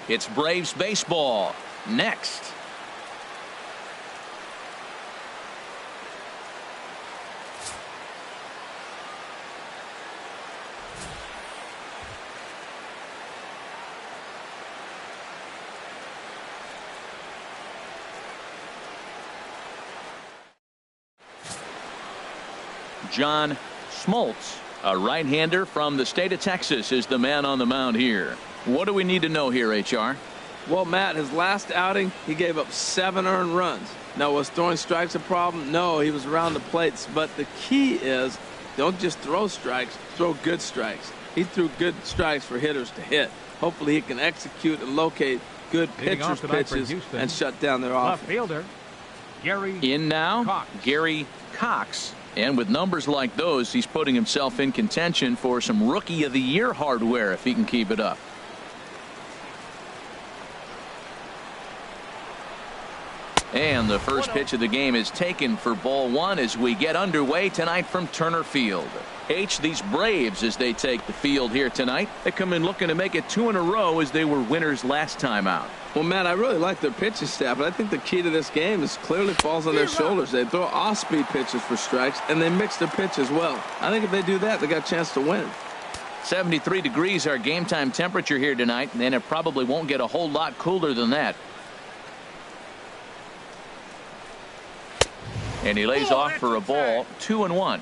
It's Braves baseball next. John Smoltz, a right-hander from the state of Texas, is the man on the mound here. What do we need to know here, HR? Well, Matt, his last outing, he gave up 7 earned runs. Now, was throwing strikes a problem? No, he was around the plates. But the key is don't just throw strikes, throw good strikes. He threw good strikes for hitters to hit. Hopefully he can execute and locate good pitchers' pitches and shut down their offense. Left fielder, Gary in now, Cox. Gary Cox. And with numbers like those, he's putting himself in contention for some Rookie of the Year hardware if he can keep it up. And the first pitch of the game is taken for ball 1 as we get underway tonight from Turner Field. These Braves, as they take the field here tonight, they come in looking to make it 2 in a row as they were winners last time out. Well, Matt, I really like their pitching staff, but I think the key to this game is clearly falls on their shoulders. They throw off-speed pitches for strikes, and they mix their pitch as well. I think if they do that, they got a chance to win. 73 degrees our game time temperature here tonight, and it probably won't get a whole lot cooler than that. And he lays off for a ball, 2-1.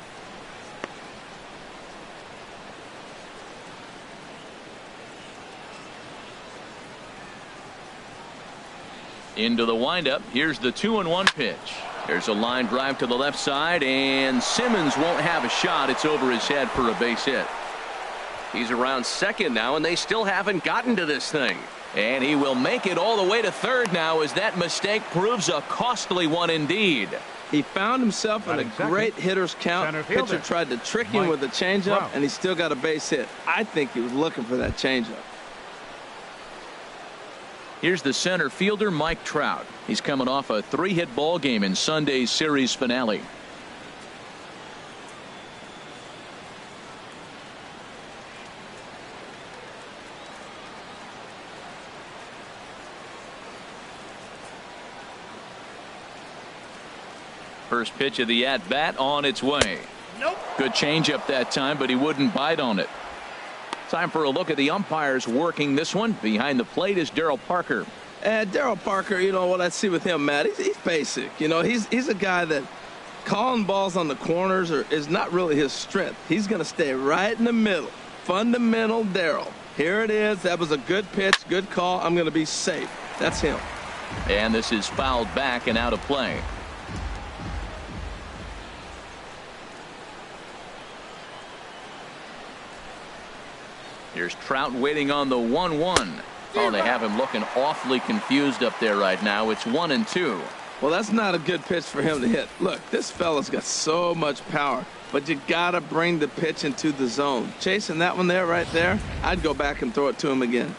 Into the windup. Here's the 2-1 pitch. There's a line drive to the left side, and Simmons won't have a shot. It's over his head for a base hit. He's around second now, and they still haven't gotten to this thing. And he will make it all the way to third now as that mistake proves a costly one indeed. He found himself in a great hitter's count. Pitcher tried to trick him with a changeup, and he still got a base hit. I think he was looking for that changeup. Here's the center fielder, Mike Trout. He's coming off a 3-hit ball game in Sunday's series finale. First pitch of the at-bat on its way. Nope. Good changeup that time, but he wouldn't bite on it. Time for a look at the umpires working this one. Behind the plate is Darryl Parker. Darryl Parker, you know what I see with him, Matt, he's basic. You know, he's a guy that calling balls on the corners is not really his strength. He's going to stay right in the middle. Fundamental Darryl. Here it is. That was a good pitch, good call. I'm going to be safe. That's him. And this is fouled back and out of play. Here's Trout waiting on the 1-1. Oh, they have him looking awfully confused up there right now. It's 1-2. Well, that's not a good pitch for him to hit. Look, this fella's got so much power, but you got to bring the pitch into the zone. Chasing that one there, right there, I'd go back and throw it to him again.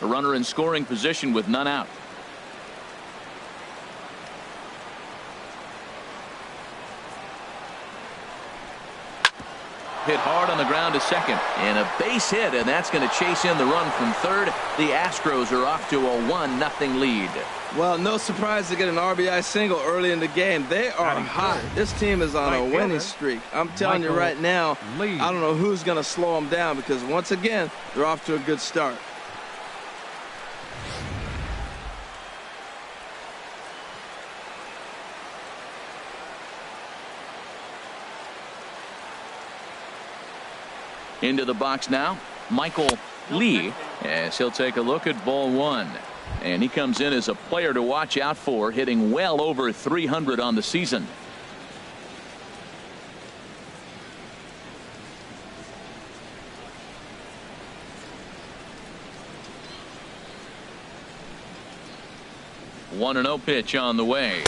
A runner in scoring position with none out. Hit hard on the ground to second, and a base hit, and that's going to chase in the run from third. The Astros are off to a 1-0 lead. Well, no surprise to get an RBI single early in the game. They are hot. This team is on a winning streak. I'm telling you right now, I don't know who's going to slow them down because once again, they're off to a good start. Into the box now, Michael Lee, as he'll take a look at ball 1. And he comes in as a player to watch out for, hitting well over 300 on the season. One 1-0 pitch on the way.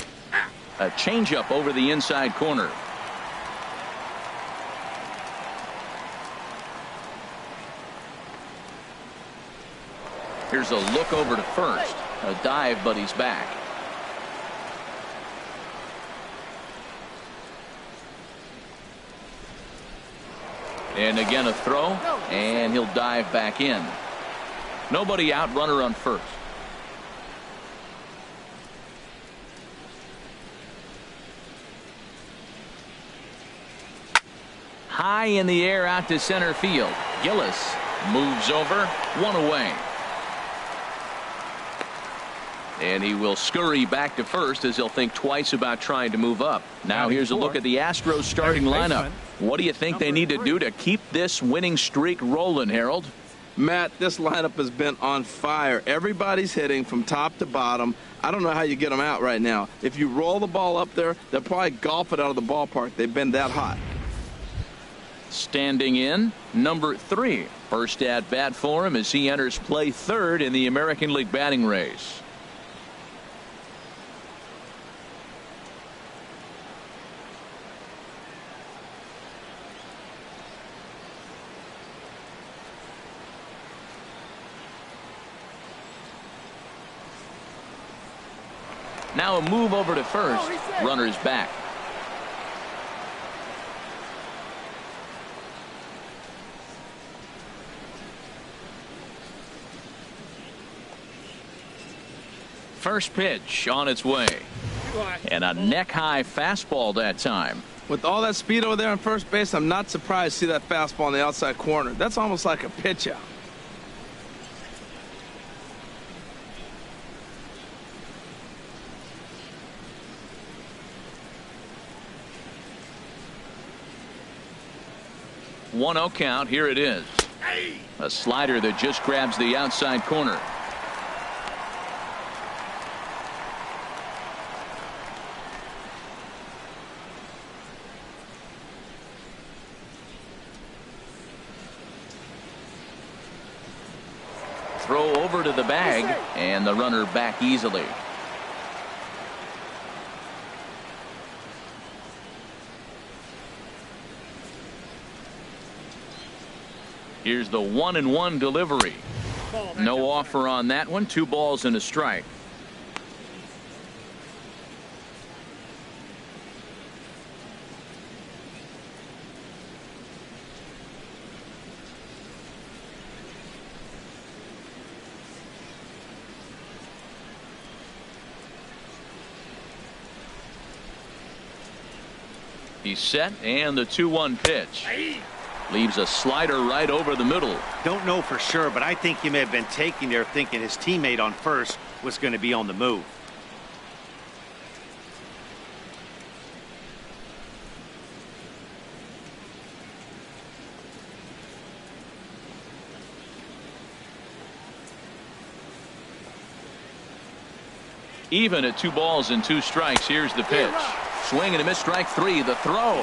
A changeup over the inside corner. Here's a look over to first. A dive, but he's back. And again a throw, and he'll dive back in. Nobody out, runner on first. high in the air out to center field. Gillis moves over, one away. And he will scurry back to first as he'll think twice about trying to move up. Now here's a look at the Astros starting lineup. What do you think they need to do to keep this winning streak rolling, Harold? Matt, this lineup has been on fire. Everybody's hitting from top to bottom. I don't know how you get them out right now. If you roll the ball up there, they'll probably golf it out of the ballpark. They've been that hot. Standing in, number 3. First at bat for him as he enters play third in the American League batting race. Now a move over to first. Runners back. First pitch on its way. And a neck-high fastball that time. With all that speed over there on first base, I'm not surprised to see that fastball on the outside corner. That's almost like a pitch out. One 1-0 count. Here it is. A slider that just grabs the outside corner. Throw over to the bag, and the runner back easily. Here's the 1-1 delivery. No offer on that one. 2 balls and a strike. He's set, and the 2-1 pitch. Leaves a slider right over the middle. Don't know for sure, but I think he may have been taking there thinking his teammate on first was going to be on the move. Even at 2 balls and 2 strikes. Here's the pitch. Swing and a miss, strike 3. The throw,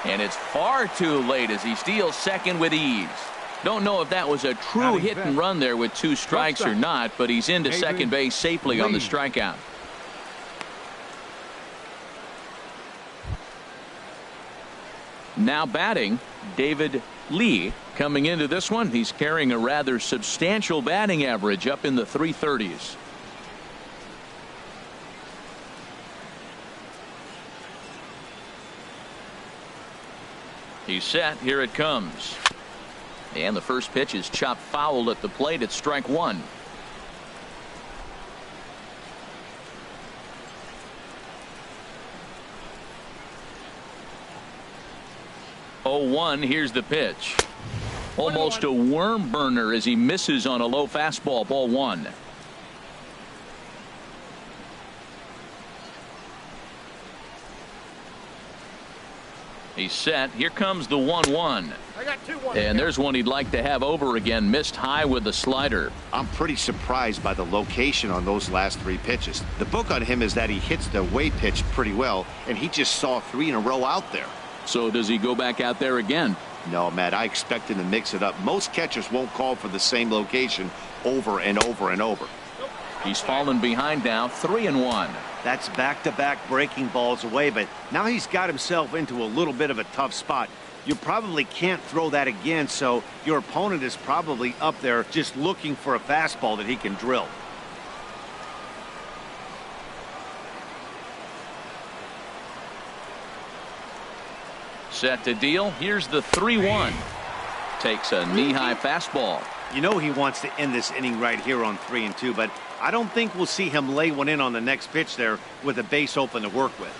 and it's far too late as he steals second with ease. Don't know if that was a true hit and run there with 2 strikes or not, but he's into second base safely on the strikeout. Now batting, David Lee coming into this one. He's carrying a rather substantial batting average up in the 330s. He's set. Here it comes. And the first pitch is chopped foul at the plate. It's strike 1. Oh, 1. Here's the pitch. Almost a worm burner as he misses on a low fastball. Ball 1. He's set. Here comes the 1-1. And there's one he'd like to have over again. Missed high with the slider. I'm pretty surprised by the location on those last 3 pitches. The book on him is that he hits the away pitch pretty well, and he just saw 3 in a row out there. So does he go back out there again? No, Matt, I expect him to mix it up. Most catchers won't call for the same location over and over and over. He's fallen behind now, 3-1. That's back-to-back breaking balls away, but now he's got himself into a little bit of a tough spot. You probably can't throw that again, so your opponent is probably up there just looking for a fastball that he can drill. Set to deal. Here's the 3-1. Takes a knee-high fastball. You know he wants to end this inning right here on 3-2, but I don't think we'll see him lay one in on the next pitch there with a base open to work with.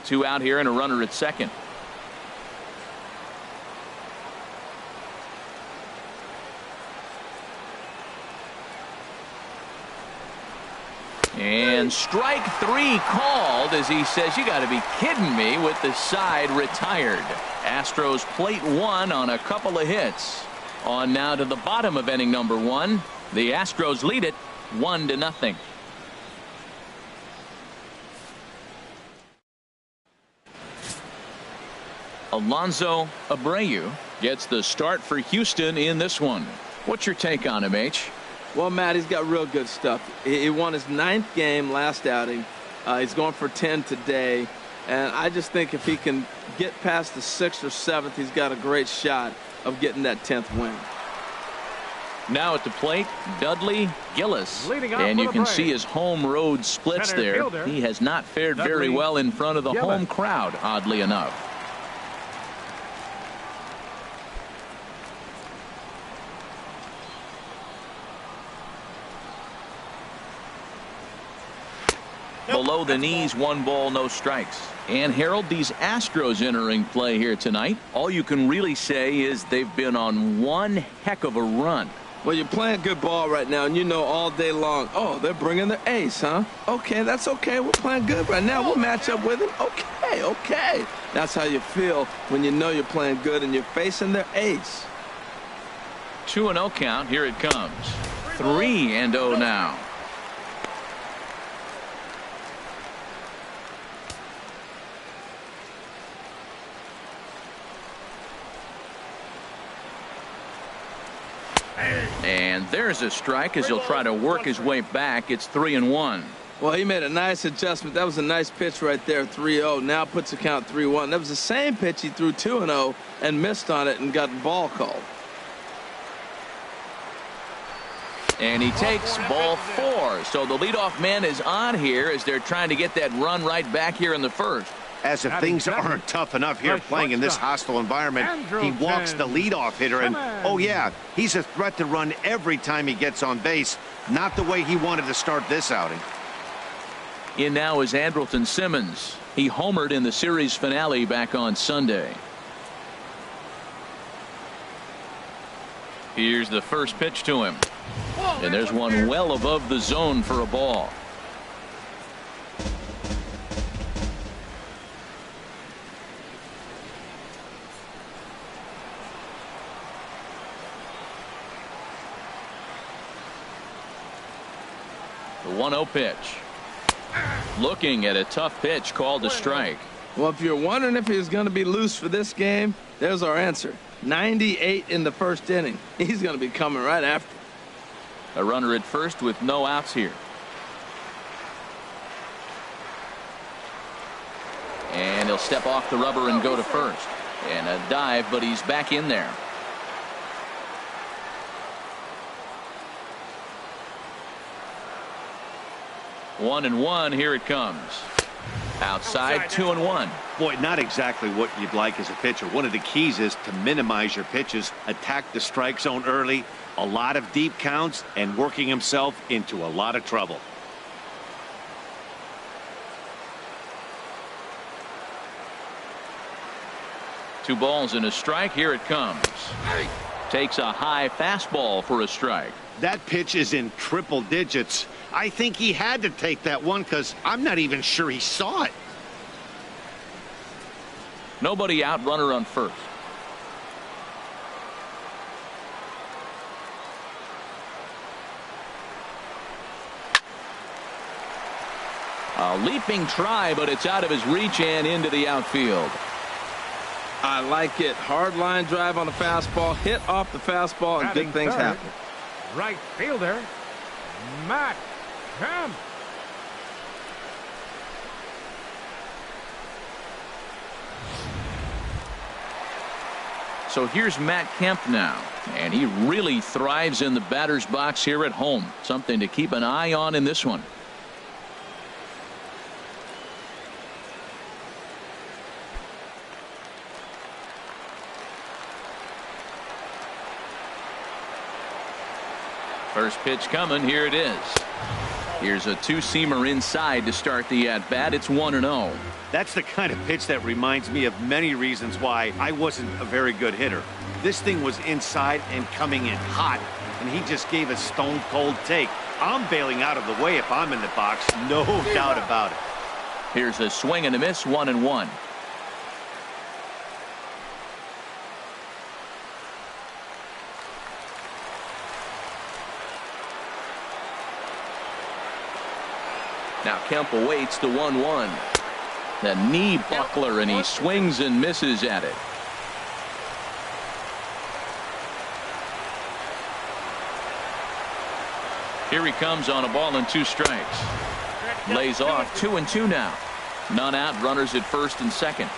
2 out here and a runner at second. And strike 3 called as he says, you got to be kidding me, with the side retired. Astros plate 1 on a couple of hits. On now to the bottom of inning number 1. The Astros lead it 1-0. Alonso Abreu gets the start for Houston in this one. What's your take on him, H? Well, Matt, he's got real good stuff. He won his 9th game last outing. He's going for 10 today. And I just think if he can get past the 6th or 7th, he's got a great shot of getting that 10th win. Now at the plate, Dudley Gillis. And you can see his home road splits there. Fielder. He has not fared very well in front of the home crowd, oddly enough. Below the knees, 1 ball, no strikes. And Harold, these Astros entering play here tonight, all you can really say is they've been on one heck of a run. Well, you're playing good ball right now, and you know all day long, oh, they're bringing their ace, huh? Okay, that's okay. We're playing good right now. We'll match up with them. Okay, okay. That's how you feel when you know you're playing good and you're facing their ace. 2-0 count. Here it comes. 3-0 now. And there's a strike as he'll try to work his way back. It's 3-1. Well, he made a nice adjustment. That was a nice pitch right there, 3-0. Now puts the count 3-1. That was the same pitch he threw 2-0 and missed on it and got the ball called. And he takes ball 4. So the leadoff man is on here as they're trying to get that run right back here in the first. As if things aren't tough enough here playing in this hostile environment, he walks the leadoff hitter, and oh yeah, he's a threat to run every time he gets on base. Not the way he wanted to start this outing. In now is Andrelton Simmons. He homered in the series finale back on Sunday. Here's the first pitch to him. And there's one well above the zone for a ball. The 1-0 pitch. Looking at a tough pitch called a strike. Well, if you're wondering if he's going to be loose for this game, there's our answer. 98 in the first inning. He's going to be coming right after. A runner at first with no outs here. And he'll step off the rubber and go to first. And a dive, but he's back in there. One and one. Here it comes. Outside, 2-1. Boy, not exactly what you'd like as a pitcher. One of the keys is to minimize your pitches, attack the strike zone early, a lot of deep counts, and working himself into a lot of trouble. Two balls and a strike. Here it comes. Takes a high fastball for a strike. That pitch is in triple digits. I think he had to take that one because I'm not even sure he saw it. Nobody out, runner on first. A leaping try, but it's out of his reach and into the outfield. I like it. Hard line drive on the fastball, hit off the fastball, and good things happen. Right fielder, Matt Kemp. So here's Matt Kemp now, and he really thrives in the batter's box here at home. Something to keep an eye on in this one. First pitch coming. Here it is. Here's a two-seamer inside to start the at-bat. It's 1-0. That's the kind of pitch that reminds me of many reasons why I wasn't a very good hitter. This thing was inside and coming in hot, and he just gave a stone-cold take. I'm bailing out of the way if I'm in the box, no doubt about it. Here's a swing and a miss, 1-1. Now Kemp awaits the 1-1. The knee buckler, and he swings and misses at it. Here he comes on a ball and 2 strikes. Lays off 2-2 now. None out, runners at first and second.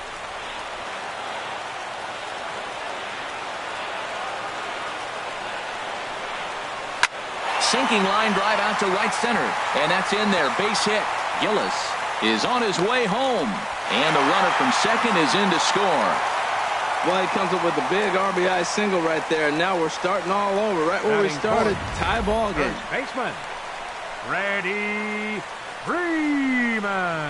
Sinking line drive out to right center, and that's in there. Base hit. Gillis is on his way home, and the runner from second is in to score. Well, he comes up with a big RBI single right there, and now we're starting all over right where we started. Tie ball game. First baseman, Freddie Freeman.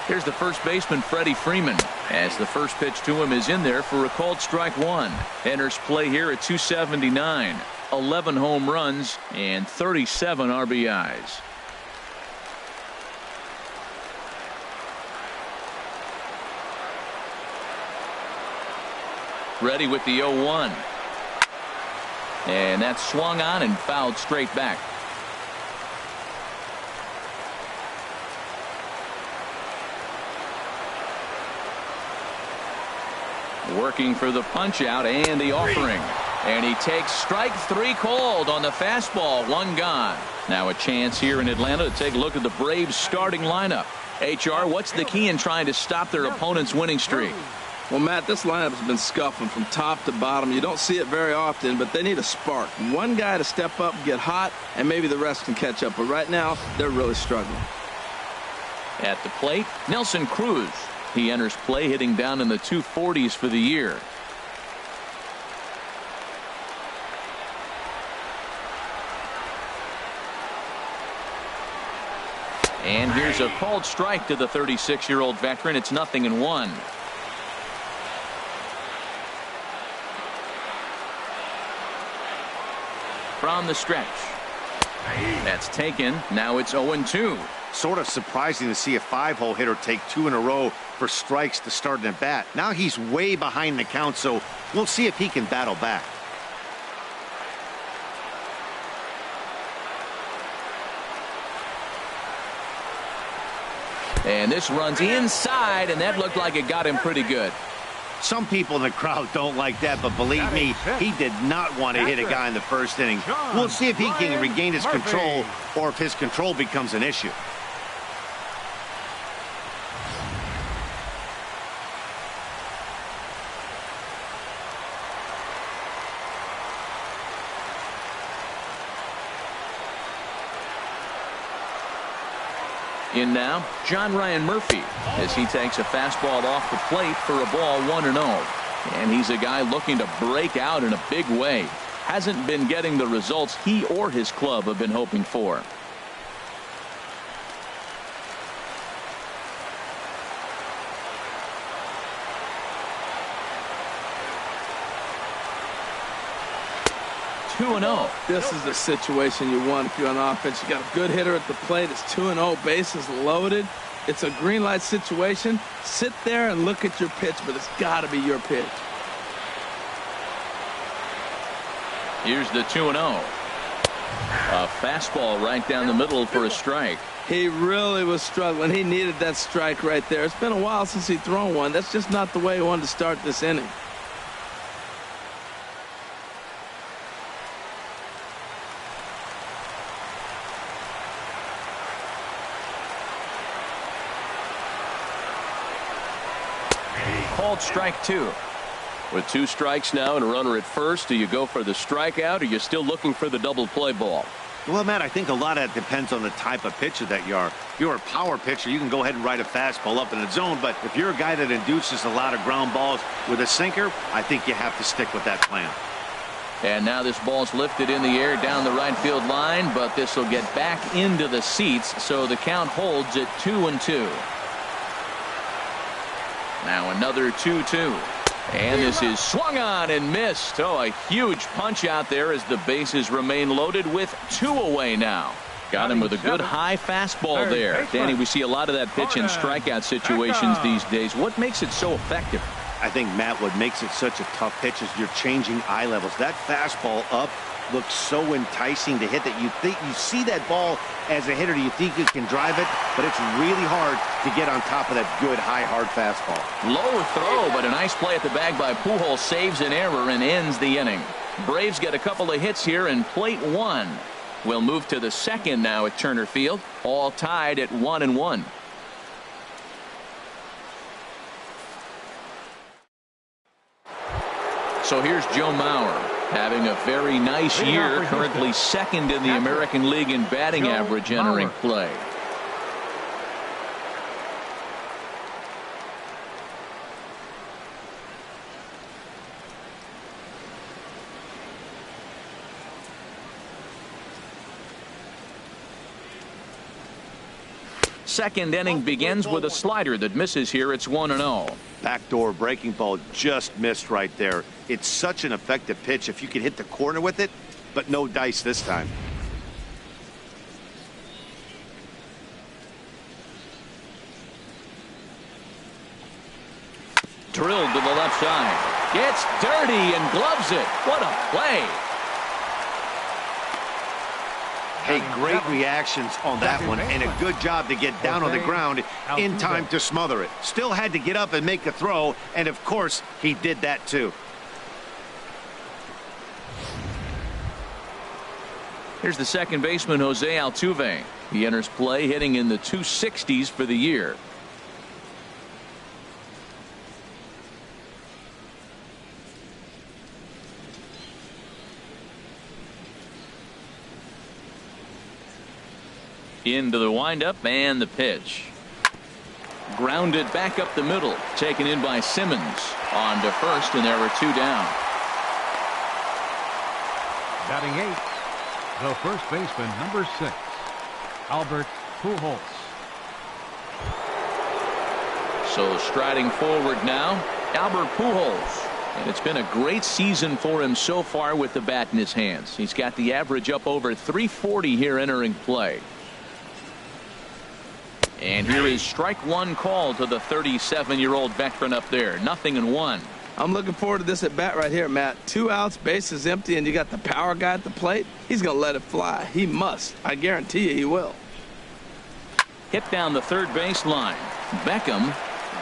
Here's the first baseman, Freddie Freeman, as the first pitch to him is in there for a called strike 1. Enters play here at 279. 11 home runs and 37 RBIs. Ready with the 0-1. And that's swung on and fouled straight back. Working for the punch out and the offering. And he takes strike 3 called on the fastball. 1 gone. Now a chance here in Atlanta to take a look at the Braves starting lineup. HR, what's the key in trying to stop their opponent's winning streak? Well, Matt, this lineup's been scuffling from top to bottom. You don't see it very often, but they need a spark. One guy to step up, get hot, and maybe the rest can catch up. But right now, they're really struggling. At the plate, Nelson Cruz. He enters play hitting down in the 240s for the year. And here's a called strike to the 36-year-old veteran. It's 0-1. From the stretch. That's taken. Now it's 0-2. Sort of surprising to see a 5-hole hitter take 2 in a row for strikes to start an at-bat. Now he's way behind the count, so we'll see if he can battle back. And this runs inside, and that looked like it got him pretty good. Some people in the crowd don't like that, but believe me, he did not want to hit a guy in the first inning. We'll see if he can regain his control or if his control becomes an issue. In now, John Ryan Murphy, as he takes a fastball off the plate for a ball 1-0. And he's a guy looking to break out in a big way. Hasn't been getting the results he or his club have been hoping for. This is the situation you want if you're on offense. You got a good hitter at the plate. It's 2-0, bases loaded. It's a green light situation. Sit there and look at your pitch, but it's got to be your pitch. Here's the 2-0. A fastball right down the middle for a strike. He really was struggling. He needed that strike right there. It's been a while since he's thrown one. That's just not the way he wanted to start this inning. Called strike 2. With 2 strikes now and a runner at first, do you go for the strikeout or are you still looking for the double play ball? Well, Matt, I think a lot of that depends on the type of pitcher that you are. If you're a power pitcher, you can go ahead and ride a fastball up in the zone. But if you're a guy that induces a lot of ground balls with a sinker, I think you have to stick with that plan. And now this ball's lifted in the air down the right field line, but this will get back into the seats, so the count holds at 2-2. Now another 2-2. And this is swung on and missed. Oh, a huge punch out there as the bases remain loaded with 2 away now. Got him with a good high fastball there. Danny, we see a lot of that pitch in strikeout situations these days. What makes it so effective? I think, Matt, what makes it such a tough pitch is you're changing eye levels. That fastball up looks so enticing to hit that you see that ball as a hitter, you think you can drive it, but it's really hard to get on top of that good high hard fastball. Low throw, but a nice play at the bag by Pujols, saves an error and ends the inning. Braves get a couple of hits here and plate 1. We'll move to the second now at Turner Field, all tied at 1-1. So here's Joe Mauer, having a very nice year, currently second in the American League in batting average entering play. Second inning begins with a slider that misses here. It's 1-0. Backdoor breaking ball just missed right there. It's such an effective pitch if you can hit the corner with it, but no dice this time. Drilled to the left side. Gets dirty and gloves it. What a play. Hey, great reactions on that one, and a good job to get down on the ground in time to smother it. Still had to get up and make a throw, and of course, he did that too. Here's the second baseman, Jose Altuve. He enters play hitting in the 260s for the year. Into the windup and the pitch. Grounded back up the middle. Taken in by Simmons. On to first, and there are 2 down. Batting 8, the first baseman, number 6, Albert Pujols. So striding forward now, Albert Pujols. And it's been a great season for him so far with the bat in his hands. He's got the average up over 340 here entering play. And here is strike 1 call to the 37-year-old veteran up there. 0-1. I'm looking forward to this at bat right here, Matt. 2 outs, bases empty, and you got the power guy at the plate. He's going to let it fly. He must. I guarantee you he will. Hit down the third base line. Beckham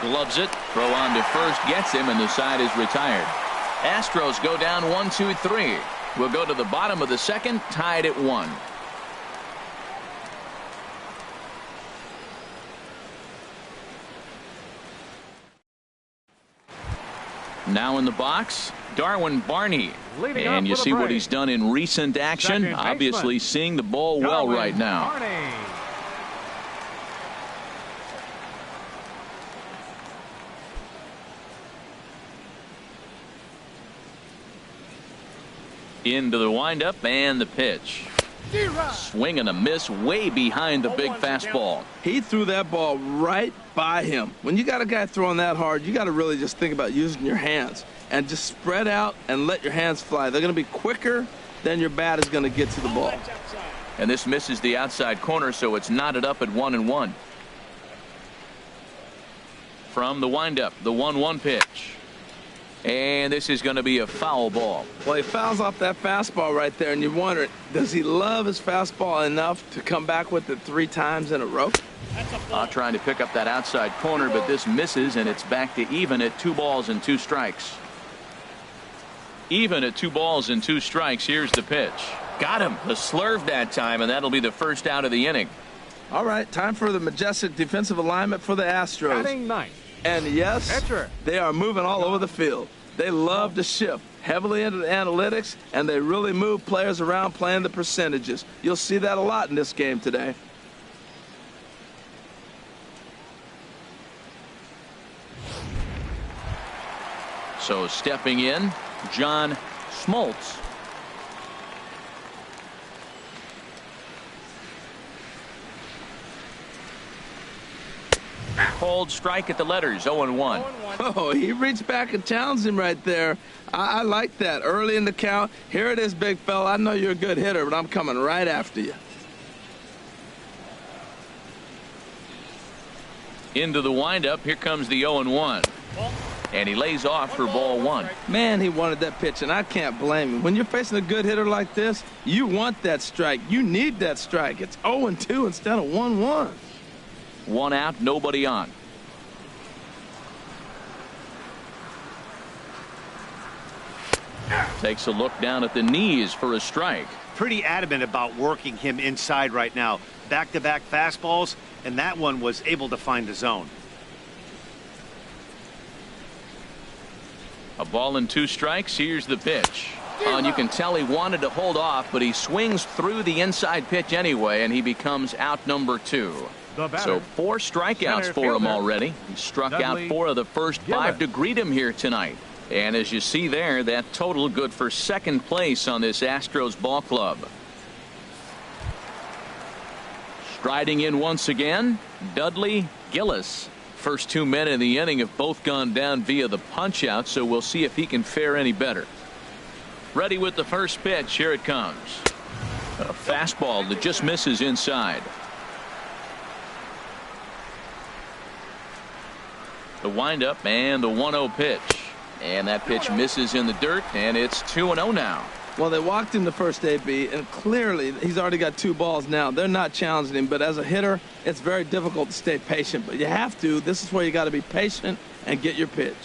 gloves it. Throw on to first, gets him, and the side is retired. Astros go down 1-2-3. We'll go to the bottom of the second, tied at 1. Now in the box, Darwin Barney. And you see what he's done in recent action. Obviously seeing the ball well right now. Into the windup and the pitch. Swing and a miss way behind the big fastball. He threw that ball right by him. When you got a guy throwing that hard, you got to really just think about using your hands and just spread out and let your hands fly. They're going to be quicker than your bat is going to get to the ball. And this misses the outside corner, so it's knotted up at 1-1. From the windup, the 1-1 pitch. And this is going to be a foul ball. Well, he fouls off that fastball right there, and you wonder, does he love his fastball enough to come back with it 3 times in a row? Trying to pick up that outside corner, but this misses, and it's back to even at 2 balls and 2 strikes. Even at 2 balls and 2 strikes. Here's the pitch. Got him. The slurve that time, and that'll be the first out of the inning. All right, time for the majestic defensive alignment for the Astros. Batting 9th. And yes, Pitcher. they are moving all over the field. They love to shift. heavily into the analytics, and they really move players around playing the percentages. You'll see that a lot in this game today. So stepping in, John Smoltz. Cold strike at the letters, 0-1. Oh, he reached back and challenged him right there. I like that. Early in the count. Here it is, big fella. I know you're a good hitter, but I'm coming right after you. Into the windup. Here comes the 0-1. And he lays off for ball one. Man, he wanted that pitch, and I can't blame him. When you're facing a good hitter like this, you want that strike. You need that strike. It's 0-2 instead of 1-1. One out, nobody on. Takes a look down at the knees for a strike. Pretty adamant about working him inside right now. Back-to-back fastballs, and that one was able to find the zone. A ball and 2 strikes. Here's the pitch. And you can tell he wanted to hold off, but he swings through the inside pitch anyway, and he becomes out number 2. So 4 strikeouts for him already. He struck out 4 of the first 5 to greet him here tonight. And as you see there, that total good for second place on this Astros ball club. Striding in once again, Dudley Gillis. First 2 men in the inning have both gone down via the punch out, so we'll see if he can fare any better. Ready with the first pitch. Here it comes. A fastball that just misses inside. The windup and the 1-0 pitch. And that pitch misses in the dirt, and it's 2-0 now. Well, they walked him the first AB, and clearly he's already got 2 balls now. They're not challenging him, but as a hitter, it's very difficult to stay patient. But you have to. This is where you got to be patient and get your pitch.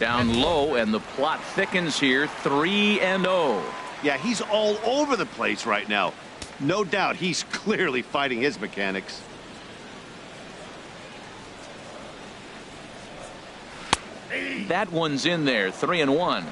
Down low, and the plot thickens here. 3-0. Yeah, he's all over the place right now. No doubt he's clearly fighting his mechanics. That one's in there. 3-1.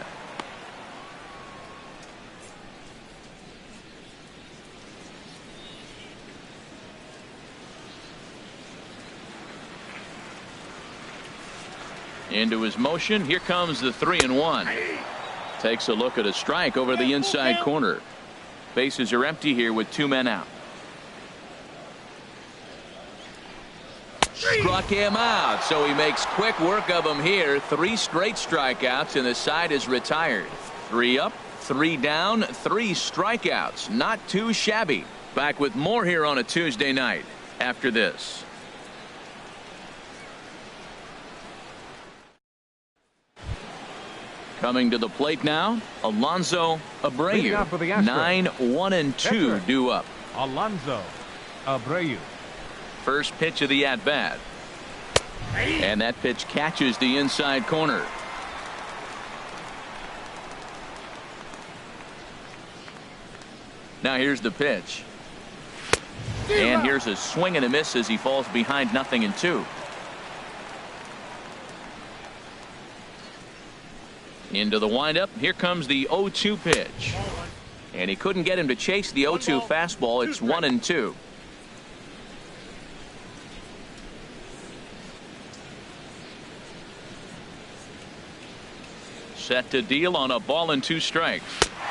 Into his motion. Here comes the 3-1. Takes a look at a strike over the inside corner. Bases are empty here with 2 men out. Struck him out, so he makes quick work of him here. 3 straight strikeouts, and the side is retired. 3 up, 3 down, 3 strikeouts. Not too shabby. Back with more here on a Tuesday night after this. Coming to the plate now, Alonso Abreu. 9-1-2 due up. Alonso Abreu. First pitch of the at-bat. And that pitch catches the inside corner. Now here's the pitch. And here's a swing and a miss as he falls behind 0-2. Into the windup. Here comes the 0-2 pitch. And he couldn't get him to chase the 0-2 fastball. It's 1-2. Set to deal on a ball and 2 strikes.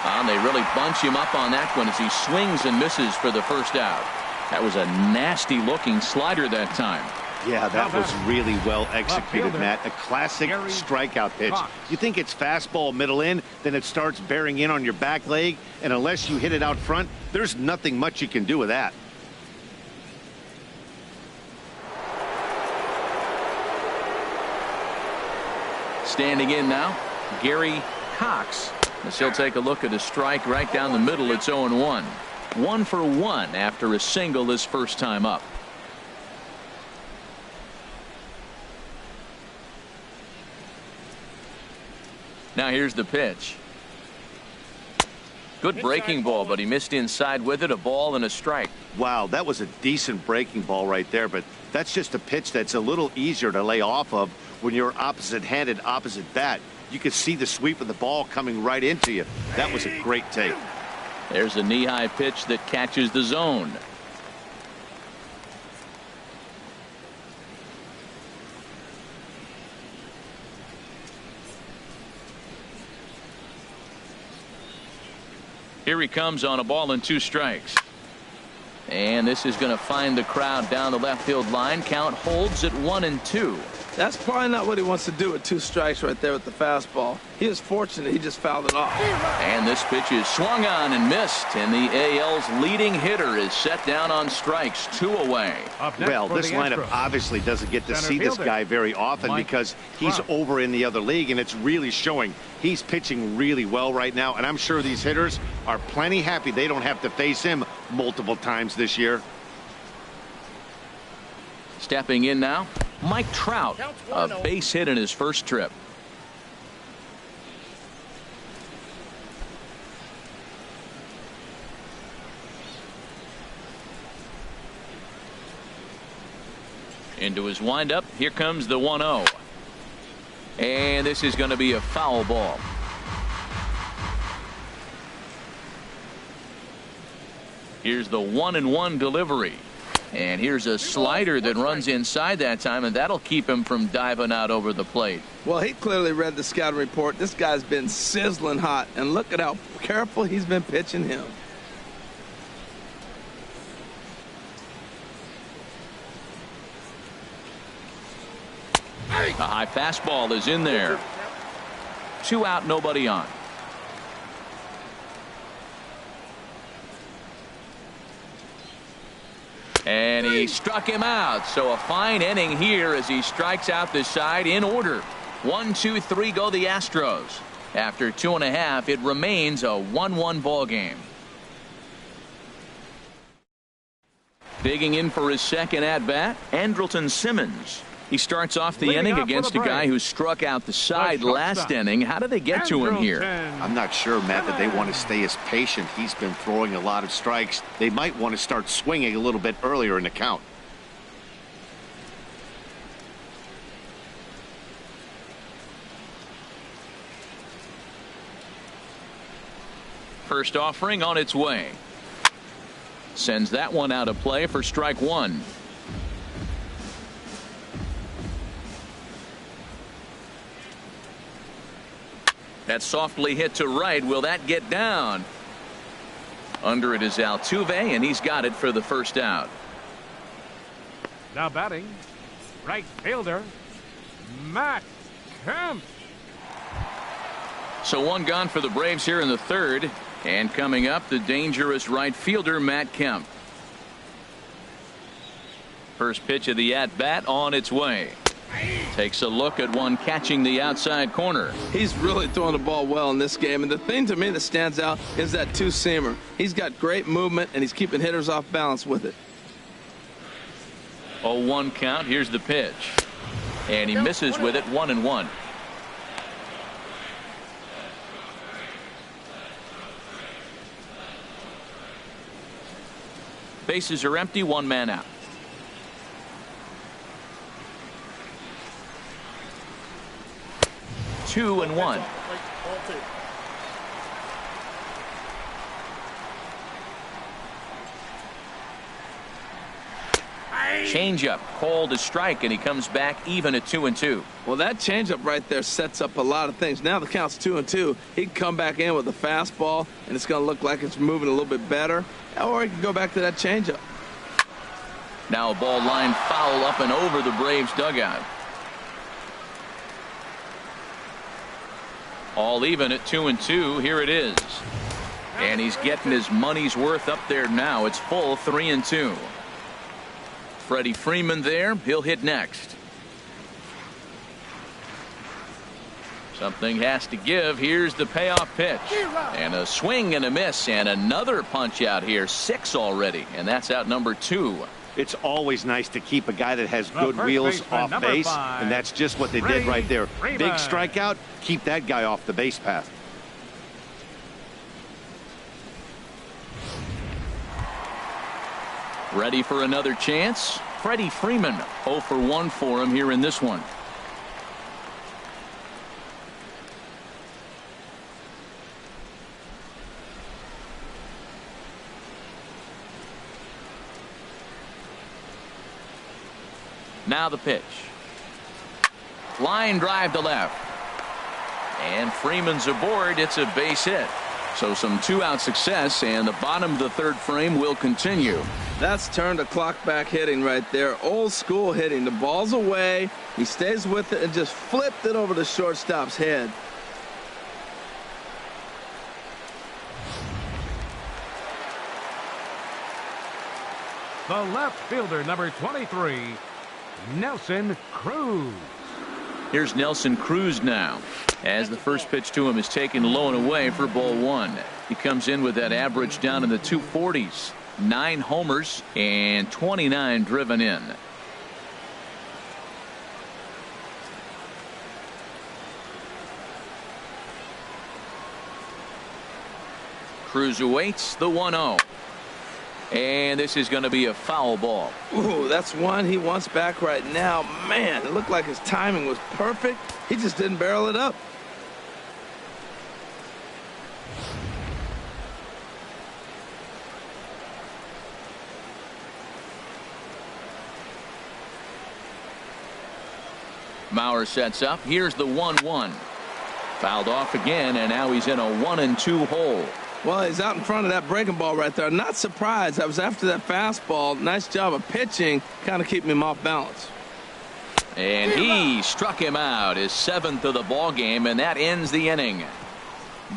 And they really bunch him up on that one as he swings and misses for the first out. That was a nasty looking slider that time. Yeah, that was really well executed, Matt. A classic strikeout pitch. You think it's fastball middle in, then it starts bearing in on your back leg, and unless you hit it out front, there's nothing much you can do with that. Standing in now, Gary Cox. As he'll take a look at a strike right down the middle. It's 0-1. 1 for 1 after a single this first time up. Now here's the pitch. Good breaking ball, but he missed inside with it. A ball and a strike. Wow, that was a decent breaking ball right there, but that's just a pitch that's a little easier to lay off of when you're opposite handed, opposite bat. You could see the sweep of the ball coming right into you. That was a great take. There's a knee-high pitch that catches the zone. Here he comes on a ball and 2 strikes. And this is going to find the crowd down the left field line. Count holds at 1-2. That's probably not what he wants to do with 2 strikes right there with the fastball. He was fortunate he just fouled it off. And this pitch is swung on and missed. And the AL's leading hitter is set down on strikes, 2 away. Well, this lineup obviously doesn't get to see this guy very often because he's over in the other league, and it's really showing. He's pitching really well right now, and I'm sure these hitters are plenty happy they don't have to face him multiple times this year. Stepping in now, Mike Trout, a base hit in his first trip. Into his windup, here comes the 1-0. And this is going to be a foul ball. Here's the 1-1 delivery. And here's a slider that runs inside that time, and that'll keep him from diving out over the plate. Well, he clearly read the scouting report. This guy's been sizzling hot, and look at how careful he's been pitching him. A high fastball is in there. 2 out, nobody on. And he struck him out. So a fine inning here as he strikes out the side in order. 1, 2, 3 go the Astros. After 2.5, it remains a 1-1 ball game. Digging in for his second at-bat, Andrelton Simmons. He starts off the inning against a guy who struck out the side last inning. How did they get to him here? I'm not sure, Matt, that they want to stay as patient. He's been throwing a lot of strikes. They might want to start swinging a little bit earlier in the count. First offering on its way. Sends that one out of play for strike 1. That's softly hit to right. Will that get down? Under it is Altuve, and he's got it for the first out. Now batting, right fielder, Matt Kemp. So 1 gone for the Braves here in the 3rd. And coming up, the dangerous right fielder, Matt Kemp. First pitch of the at-bat on its way. Takes a look at one catching the outside corner. He's really throwing the ball well in this game, and the thing to me that stands out is that 2-seamer. He's got great movement, and he's keeping hitters off balance with it. 0-1 count. Here's the pitch, and he misses with it. 1-1. Bases are empty. 1 man out. Two and 1. Changeup called a strike, and he comes back even at 2-2. Well, that changeup right there sets up a lot of things. Now the count's 2-2. He can come back in with a fastball, and it's going to look like it's moving a little bit better. Or he can go back to that changeup. Now a ball line foul up and over the Braves dugout. All even at 2-2. Here it is. And he's getting his money's worth up there now. It's full 3-2. Freddie Freeman there. He'll hit next. Something has to give. Here's the payoff pitch. And a swing and a miss. And another punch out here. 6 already. And that's out number 2. It's always nice to keep a guy that has good wheels off base, and that's just what they did right there. Big strikeout, keep that guy off the base path. Ready for another chance? Freddie Freeman, 0 for 1 for him here in this one. Now the pitch. Line drive to left. And Freeman's aboard. It's a base hit. So some two-out success, and the bottom of the third frame will continue. That's turned the clock back hitting right there. Old school hitting. The ball's away. He stays with it and just flipped it over the shortstop's head. The left fielder, number 23, Nelson Cruz. Here's Nelson Cruz now, as the first pitch to him is taken low and away for ball one. He comes in with that average down in the 240s. 9 homers and 29 driven in. Cruz awaits the 1-0. And this is going to be a foul ball. Ooh, that's one he wants back right now. Man, it looked like his timing was perfect. He just didn't barrel it up. Mauer sets up. Here's the 1-1. Fouled off again, and now he's in a 1-2 hole. Well, he's out in front of that breaking ball right there. Not surprised. I was after that fastball. Nice job of pitching, kind of keeping him off balance. And he struck him out, his 7th of the ball game, and that ends the inning.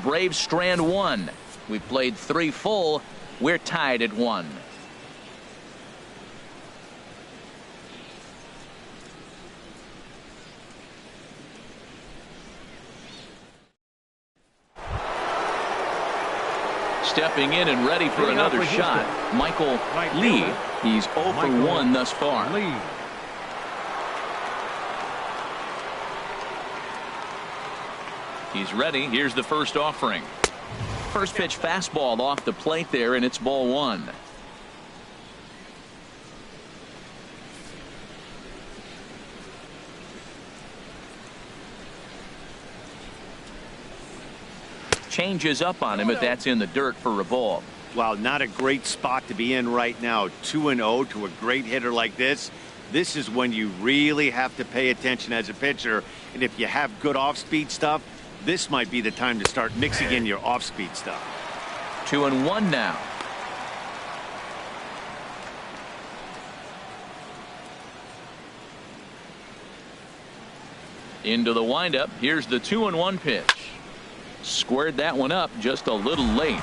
Braves strand 1. We played 3 full. We're tied at 1. Stepping in and ready for another shot, Michael Lee. He's 0 for 1 thus far. Lee. He's ready. Here's the first offering. First pitch fastball off the plate there, and it's ball 1. Changes up on him, but that's in the dirt for a ball. Wow, not a great spot to be in right now. 2-0 to a great hitter like this. This is when you really have to pay attention as a pitcher. And if you have good off-speed stuff, this might be the time to start mixing in your off-speed stuff. 2-1 now. Into the windup. Here's the 2-1 pitch. Squared that one up just a little late.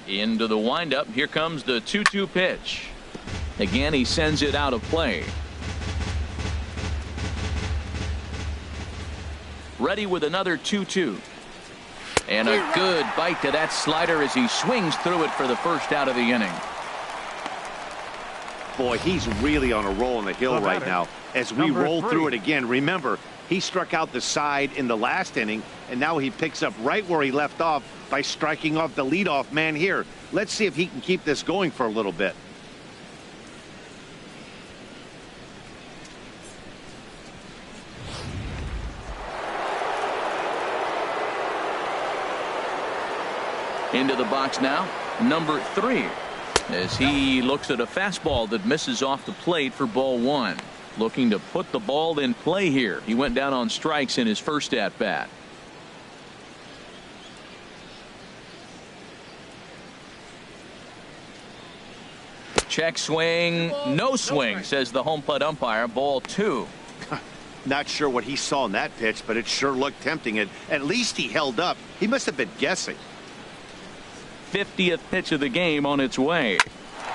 Into the windup. Here comes the 2-2 pitch. Again, he sends it out of play. Ready with another 2-2. And a good bite to that slider as he swings through it for the first out of the inning. Boy, he's really on a roll in the hill right now. As we roll through it again, remember, he struck out the side in the last inning, and now he picks up right where he left off by striking off the leadoff man here. Let's see if he can keep this going for a little bit. Into the box now, number 3. As he looks at a fastball that misses off the plate for ball 1. Looking to put the ball in play here. He went down on strikes in his first at bat. Check swing, no swing, says the home plate umpire. Ball 2. Not sure what he saw in that pitch, but it sure looked tempting. And at least he held up. He must have been guessing. 50th pitch of the game on its way.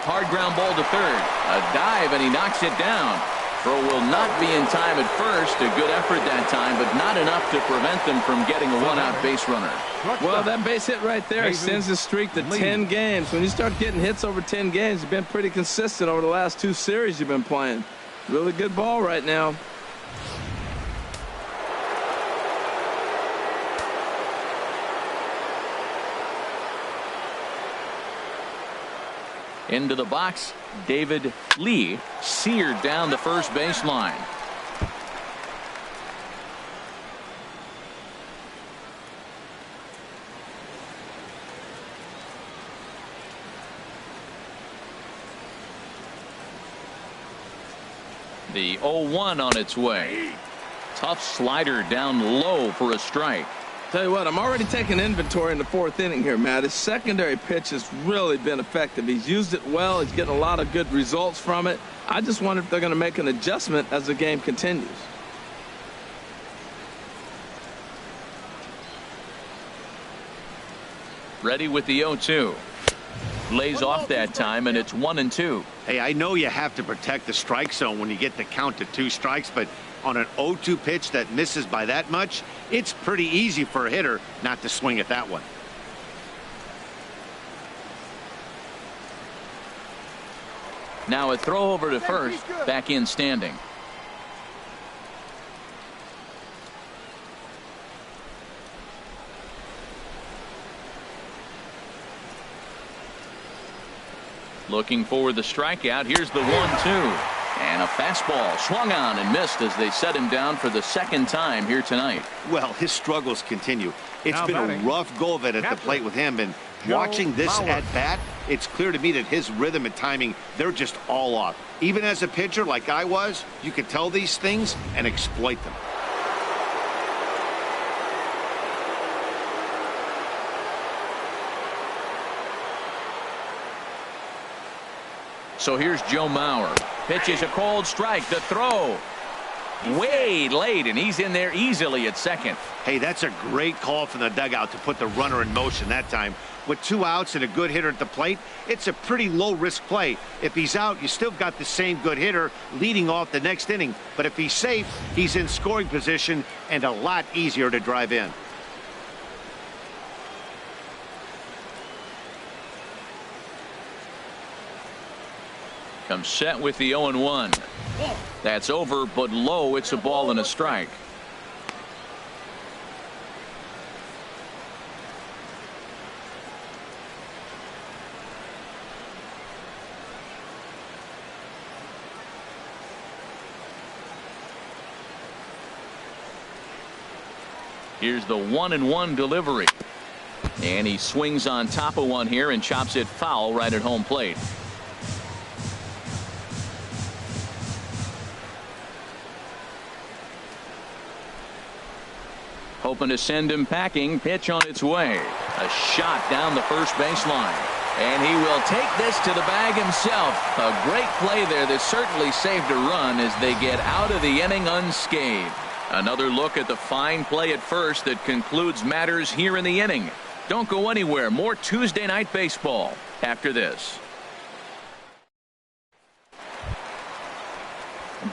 Hard ground ball to third. A dive, and he knocks it down. Throw will not be in time at first. A good effort that time, but not enough to prevent them from getting a one-out base runner. Well, that base hit right there extends the streak to 10 games. When you start getting hits over 10 games, you've been pretty consistent over the last 2 series you've been playing. Really good ball right now. Into the box, David Lee seared down the first baseline. The 0-1 on its way. Tough slider down low for a strike. Tell you what, I'm already taking inventory in the 4th inning here, Matt. His secondary pitch has really been effective. He's used it well. He's getting a lot of good results from it. I just wonder if they're going to make an adjustment as the game continues. Ready with the 0-2. Lays off that time, and it's 1-2. Hey, I know you have to protect the strike zone when you get the count to 2 strikes, but on an 0-2 pitch that misses by that much, it's pretty easy for a hitter not to swing at that one. Now a throw over to first, back in standing. Looking for the strikeout. Here's the 1-2. And a fastball swung on and missed as they set him down for the 2nd time here tonight. Well, his struggles continue. It's Now been batting, a rough go of it at the plate with him, and watching this at bat, it's clear to me that his rhythm and timing, they're just all off. Even as a pitcher like I was, you could tell these things and exploit them. So here's Joe Mauer. Pitches a cold strike. The throw. Way late, and he's in there easily at second. Hey, that's a great call from the dugout to put the runner in motion that time. With 2 outs and a good hitter at the plate, it's a pretty low-risk play. If he's out, you still got the same good hitter leading off the next inning. But if he's safe, he's in scoring position and a lot easier to drive in. Comes set with the 0-1. That's over, but low. It's a ball and a strike. Here's the 1-1 delivery. And he swings on top of one here and chops it foul right at home plate. Hoping to send him packing. Pitch on its way. A shot down the first baseline. And he will take this to the bag himself. A great play there that certainly saved a run as they get out of the inning unscathed. Another look at the fine play at first that concludes matters here in the inning. Don't go anywhere. More Tuesday Night Baseball after this.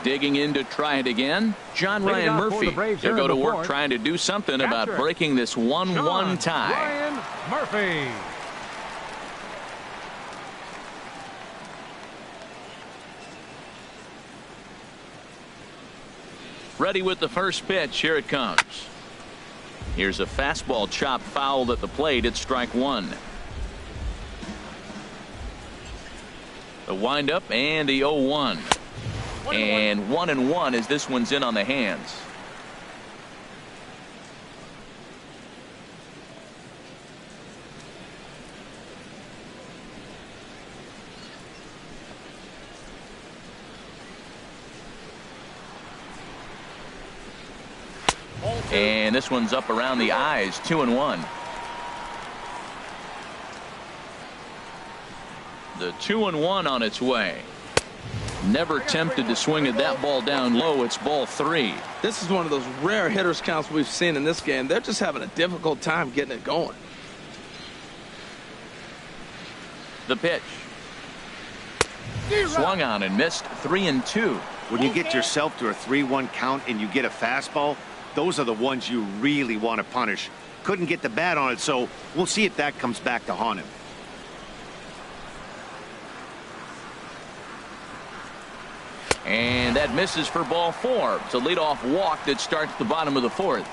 Digging in to try it again, John Ryan Murphy. He'll go to work trying to do something about breaking this 1-1 tie. Ryan Murphy. Ready with the first pitch. Here it comes. Here's a fastball chopped foul at the plate. It's strike 1. The windup and the 0-1. And 1-1 as this one's in on the hands. And this one's up around the eyes. 2-1. The 2-1 on its way. Never tempted to swing at that ball down low. It's ball 3. This is one of those rare hitters counts we've seen in this game. They're just having a difficult time getting it going. The pitch. Swung on and missed. 3-2. When you get yourself to a 3-1 count and you get a fastball, those are the ones you really want to punish. Couldn't get the bat on it, so we'll see if that comes back to haunt him. And that misses for ball 4. It's a leadoff walk that starts the bottom of the 4th.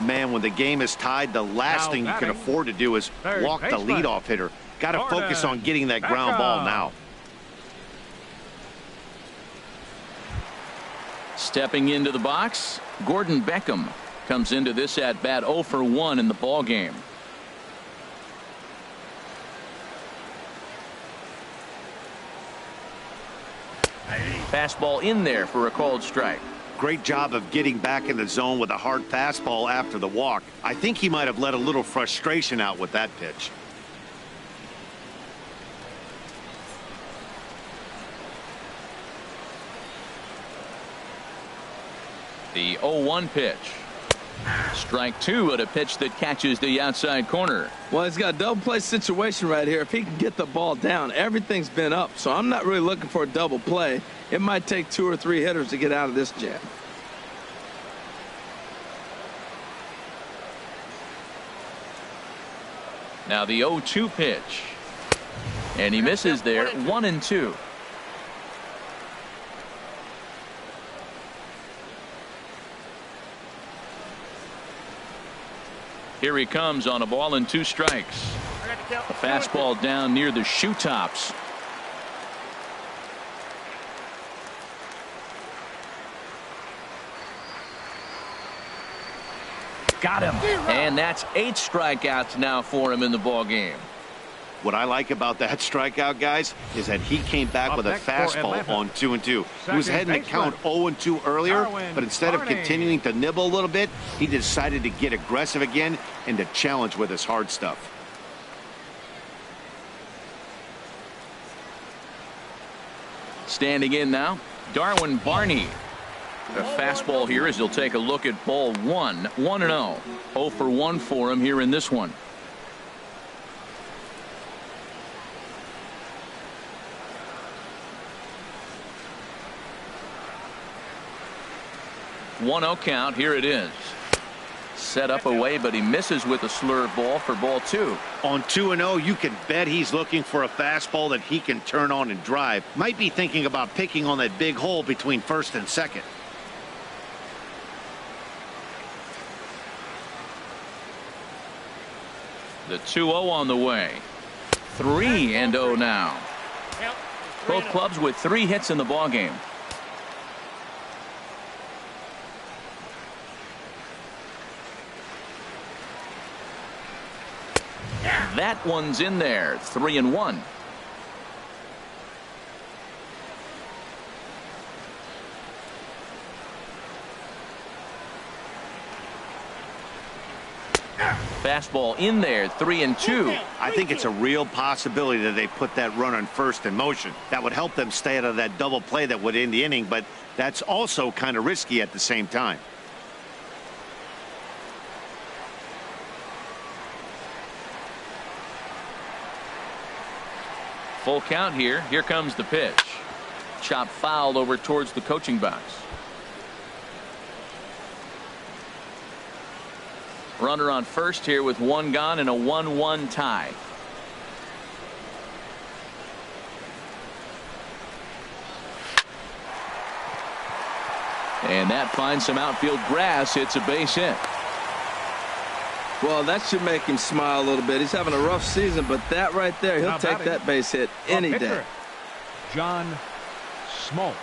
Man, when the game is tied, the last thing you can afford to do is walk the leadoff hitter. Got to focus on getting that ground ball now. Stepping into the box, Gordon Beckham comes into this at bat 0 for 1 in the ball game. Fastball in there for a called strike. Great job of getting back in the zone with a hard fastball after the walk. I think he might have let a little frustration out with that pitch. The 0-1 pitch. Strike two at a pitch that catches the outside corner. Well, he's got a double play situation right here. If he can get the ball down, everything's been up. So I'm not really looking for a double play. It might take 2 or 3 hitters to get out of this jam. Now the 0-2 pitch. And he misses there. 1-2. Here he comes on a ball and 2 strikes. A fastball down near the shoe tops. Got him. And that's 8 strikeouts now for him in the ball game. What I like about that strikeout, guys, is that he came back with a fastball on 2-2. He was heading to count 0-2 earlier, but instead of continuing to nibble a little bit, he decided to get aggressive again and to challenge with his hard stuff. Standing in now, Darwin Barney. A fastball here as he'll take a look at ball 1. 1-0. 0 for 1 for him here in this one. One-0 count. Here it is. Set up away, but he misses with a slurve ball for ball 2. On 2-0, you can bet he's looking for a fastball that he can turn on and drive. Might be thinking about picking on that big hole between first and second. The 2-0 on the way. 3-0 now. Both clubs with 3 hits in the ball game. That one's in there. 3-1. Fastball in there. 3-2. I think it's a real possibility that they put that run on first in motion. That would help them stay out of that double play that would end the inning, but that's also kind of risky at the same time. Full count here. Here comes the pitch. Chop foul over towards the coaching box. Runner on first here with 1 gone and a 1-1 tie. And that finds some outfield grass. It's a base hit. Well, that should make him smile a little bit. He's having a rough season, but that right there, he'll take that base hit any day. John Smoltz.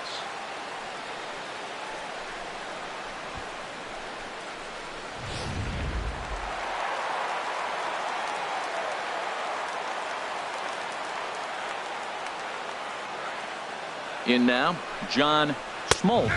In now, John Smoltz,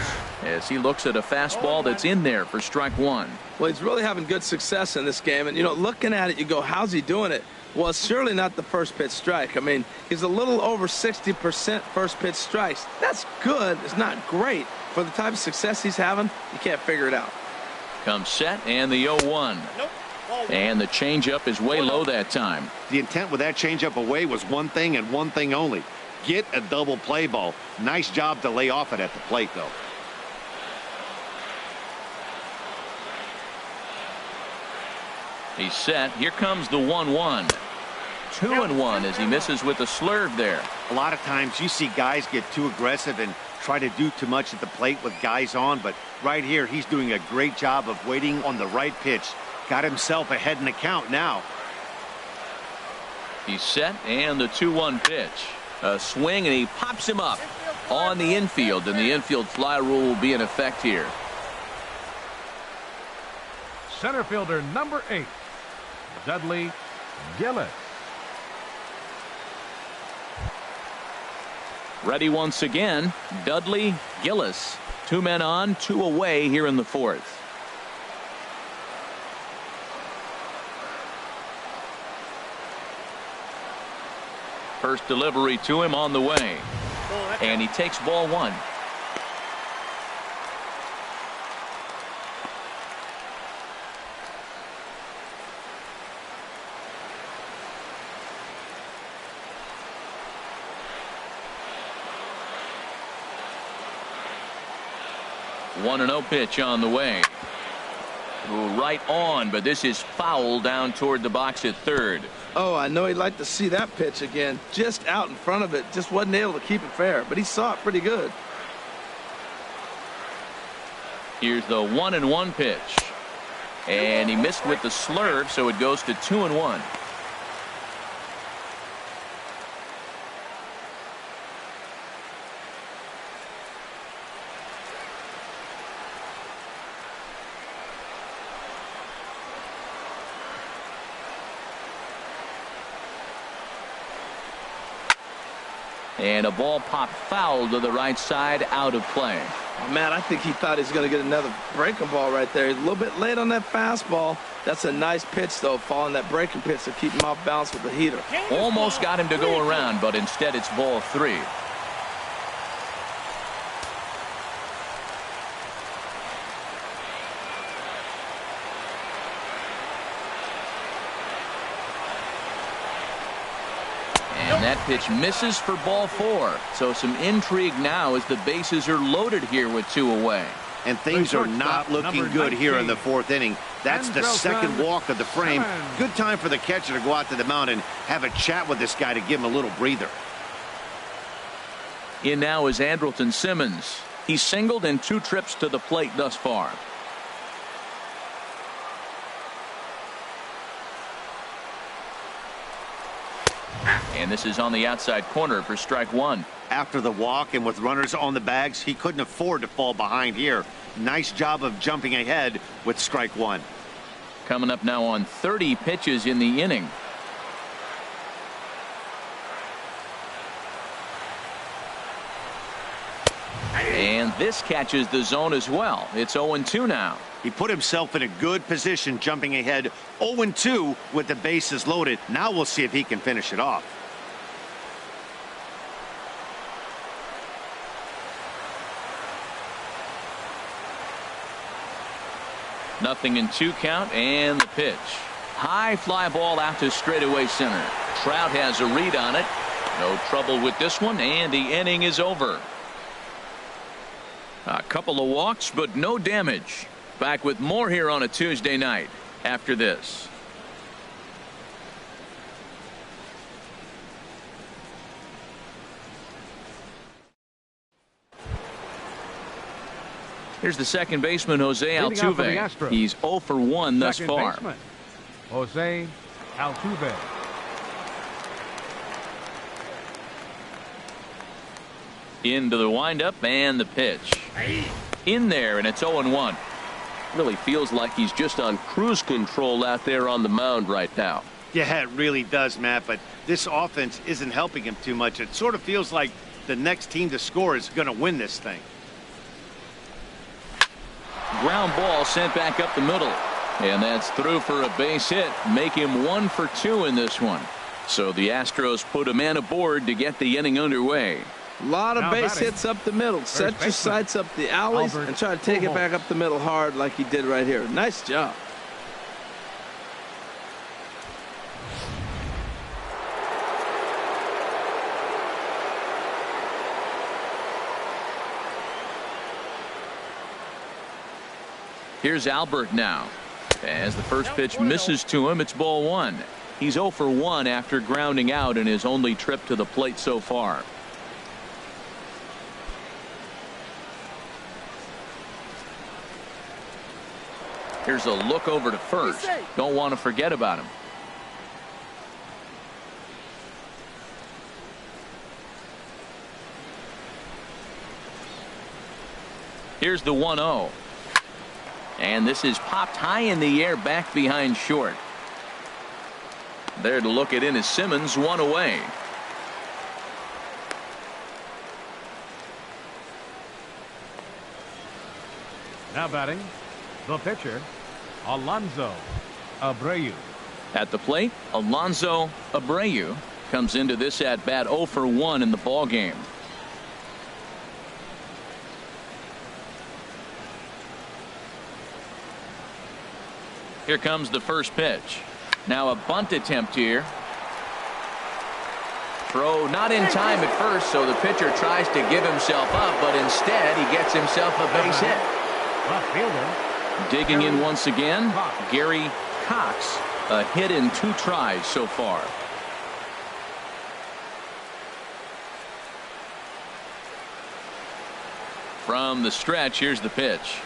as he looks at a fastball that's in there for strike 1. Well, he's really having good success in this game. And, you know, looking at it, you go, how's he doing it? Well, it's surely not the first pitch strike. I mean, he's a little over 60% first pitch strikes. That's good. It's not great. For the type of success he's having, you can't figure it out. Comes set and the 0-1. And the changeup is way low that time. The intent with that changeup away was one thing and one thing only. Get a double play ball. Nice job to lay off it at the plate, though. He's set. Here comes the 1-1. 2-1 as he misses with a slurve there. A lot of times you see guys get too aggressive and try to do too much at the plate with guys on, but right here he's doing a great job of waiting on the right pitch. Got himself ahead in the count now. He's set and the 2-1 pitch. A swing and he pops him up on the infield, and the infield fly rule will be in effect here. Center fielder number 8, Dudley Gillis. Ready once again, Dudley, Gillis. 2 men on, 2 away here in the 4th. First delivery to him on the way. And he takes ball 1. One and 0 pitch on the way. Right on, but this is foul down toward the box at third. Oh, I know he'd like to see that pitch again. Just out in front of it. Just wasn't able to keep it fair, but he saw it pretty good. Here's the 1-1 pitch. And he missed with the slurve, so it goes to 2-1. And a ball popped foul to the right side, out of play. Man, I think he thought he was going to get another breaking ball right there. He's a little bit late on that fastball. That's a nice pitch, though, following that breaking pitch to keep him off balance with the heater. Almost got him to go around, but instead it's ball 3. And that pitch misses for ball 4. So some intrigue now as the bases are loaded here with 2 away. And things are not looking good here in the 4th inning. That's the second walk of the frame. Good time for the catcher to go out to the mound and have a chat with this guy to give him a little breather. In now is Andrelton Simmons. He's singled in 2 trips to the plate thus far. And this is on the outside corner for strike 1. After the walk and with runners on the bags, he couldn't afford to fall behind here. Nice job of jumping ahead with strike 1. Coming up now on 30 pitches in the inning. And this catches the zone as well. It's 0-2 now. He put himself in a good position jumping ahead 0-2 with the bases loaded. Now we'll see if he can finish it off. Nothing in 2 count, and the pitch. High fly ball out to straightaway center. Trout has a read on it. No trouble with this one, and the inning is over. A couple of walks, but no damage. Back with more here on a Tuesday night after this. Here's the second baseman, Jose Altuve. He's 0 for 1 thus far. Baseman, Jose Altuve. Into the windup and the pitch. In there, and it's 0-1. Really feels like he's just on cruise control out there on the mound right now. Yeah, it really does, Matt, but this offense isn't helping him too much. It sort of feels like the next team to score is going to win this thing. Ground ball sent back up the middle. And that's through for a base hit. Make him 1 for 2 in this one. So the Astros put a man aboard to get the inning underway. A lot of base hits up the middle. Set your sights up the alleys and try to take it back up the middle hard like he did right here. Nice job. Here's Albert now. As the first pitch misses to him, it's ball 1. He's 0 for 1 after grounding out in his only trip to the plate so far. Here's a look over to first. Don't want to forget about him. Here's the 1-0. And this is popped high in the air back behind short. There to look it in is Simmons, 1 away. Now batting, the pitcher, Alonso Abreu. At the plate, Alonso Abreu comes into this at bat 0 for 1 in the ball game. Here comes the first pitch. Now a bunt attempt here. Throw not in time at first, so the pitcher tries to give himself up, but instead he gets himself a base hit. Left fielder. Digging in once again, Gary Cox. A hit in 2 tries so far. From the stretch, here's the pitch.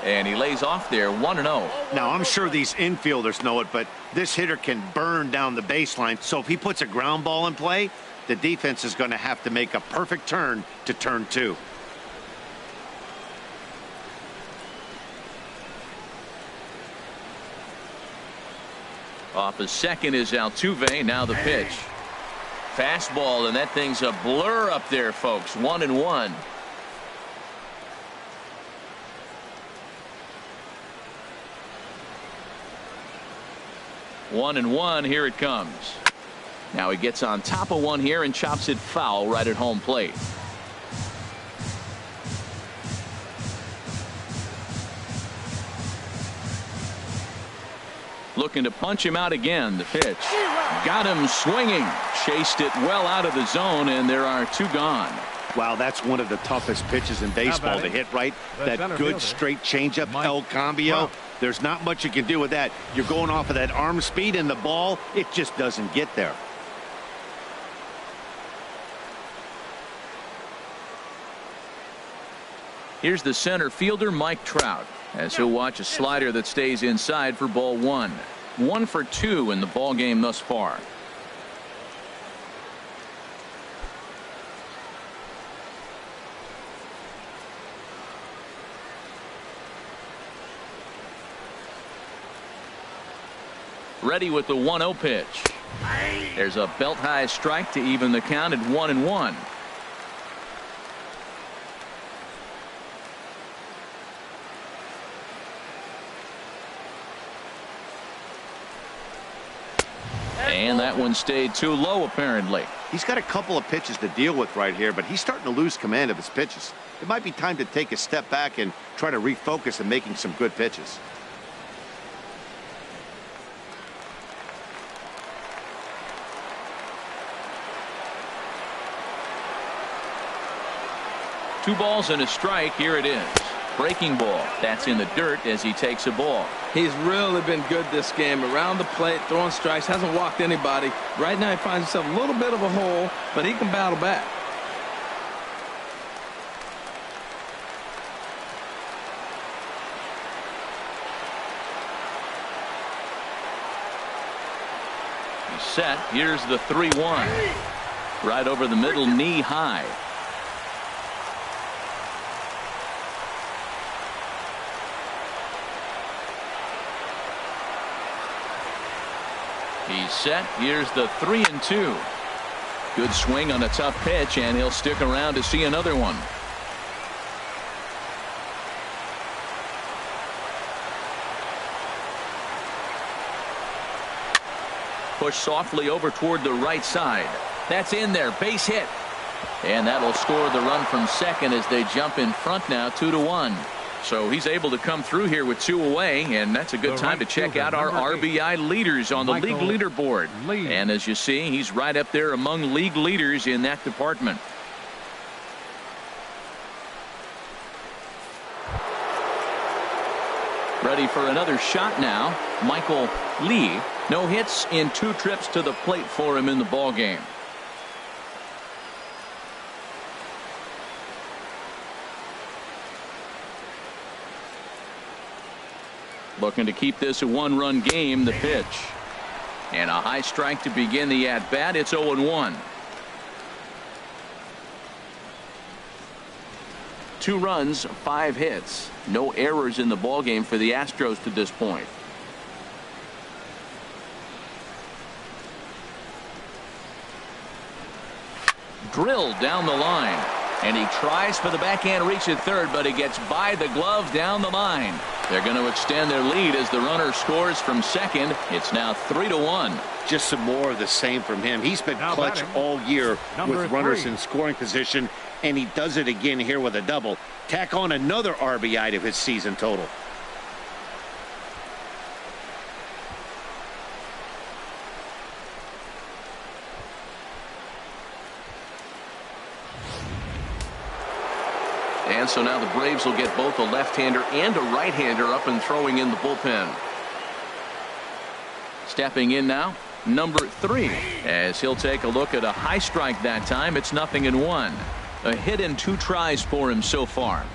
And he lays off there 1-0. Now, I'm sure these infielders know it, but this hitter can burn down the baseline. So if he puts a ground ball in play, the defense is going to have to make a perfect turn to turn 2. Off his second is Altuve. Now the pitch. Fastball, and that thing's a blur up there, folks. 1-1. One and one. Here it comes. Now he gets on top of one here and chops it foul right at home plate. Looking to punch him out again. The pitch. Got him swinging. Chased it well out of the zone, and there are 2 gone. Wow, that's one of the toughest pitches in baseball to hit, right? That good straight changeup, El Cambio. There's not much you can do with that. You're going off of that arm speed, and the ball, it just doesn't get there. Here's the center fielder, Mike Trout, as he'll watch a slider that stays inside for ball 1. 1 for 2 in the ball game thus far. Ready with the 1-0 pitch. There's a belt high strike to even the count at 1-1. And that one stayed too low, apparently. He's got a couple of pitches to deal with right here, but he's starting to lose command of his pitches. It might be time to take a step back and try to refocus on making some good pitches. Two balls and a strike. Here it is. Breaking ball. That's in the dirt as he takes a ball. He's really been good this game. Around the plate, throwing strikes, hasn't walked anybody. Right now he finds himself a little bit of a hole, but he can battle back. He's set. Here's the 3-1. Right over the middle, knee high. He's set. Here's the 3-2. Good swing on a tough pitch, and he'll stick around to see another one. Push softly over toward the right side. That's in there. Base hit. And that'll score the run from second as they jump in front now 2-1. So he's able to come through here with 2 away, and that's a good time to check out our RBI leaders on the league leaderboard. And as you see, he's right up there among league leaders in that department. Ready for another shot now. Michael Lee. No hits in 2 trips to the plate for him in the ball game. Looking to keep this a 1-run game. The pitch. And a high strike to begin the at-bat. It's 0-1. 2 runs, 5 hits. No errors in the ballgame for the Astros to this point. Drilled down the line. And he tries for the backhand reach at third, but he gets by the glove down the line. They're going to extend their lead as the runner scores from second. It's now 3-1. Just some more of the same from him. He's been Now clutch batting, all year with runners 3. in scoring position, and he does it again here with a double. Tack on another RBI to his season total. And so now the Braves will get both a left-hander and a right-hander up and throwing in the bullpen. Stepping in now, number 3, as he'll take a look at a high strike that time. It's 0-1. A hit and 2 tries for him so far.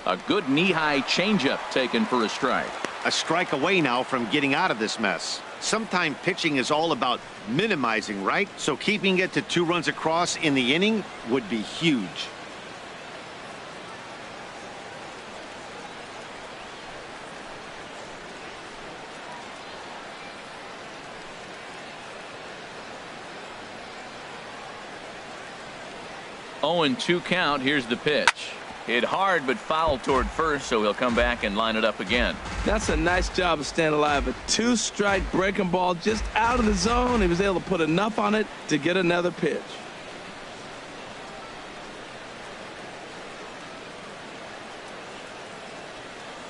A good knee-high changeup taken for a strike. A strike away now from getting out of this mess. Sometimes pitching is all about minimizing, right? So keeping it to 2 runs across in the inning would be huge. Oh, and 2 count. Here's the pitch. Hit hard but foul toward first, so he'll come back and line it up again. That's a nice job of staying alive. A 2-strike breaking ball just out of the zone. He was able to put enough on it to get another pitch.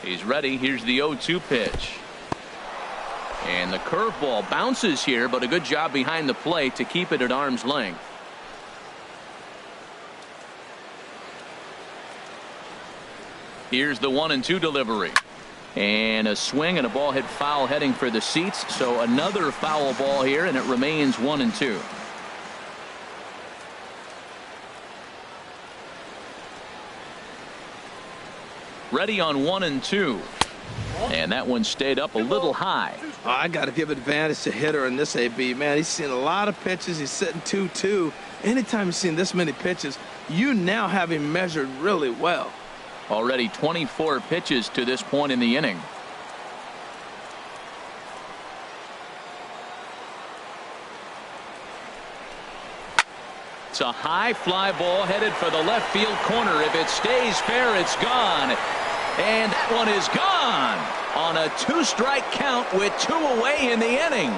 He's ready. Here's the 0-2 pitch. And the curveball bounces here, but a good job behind the plate to keep it at arm's length. Here's the 1-2 delivery. And a swing and a ball hit foul heading for the seats. So another foul ball here, and it remains 1-2. Ready on 1-2. And that one stayed up a little high. Oh, I got to give advantage to hitter in this AB. Man, he's seen a lot of pitches. He's sitting 2-2. Anytime you've seen this many pitches, you now have him measured really well. Already 24 pitches to this point in the inning. It's a high fly ball headed for the left field corner. If it stays fair, it's gone. And that one is gone on a 2-strike count with 2 away in the inning.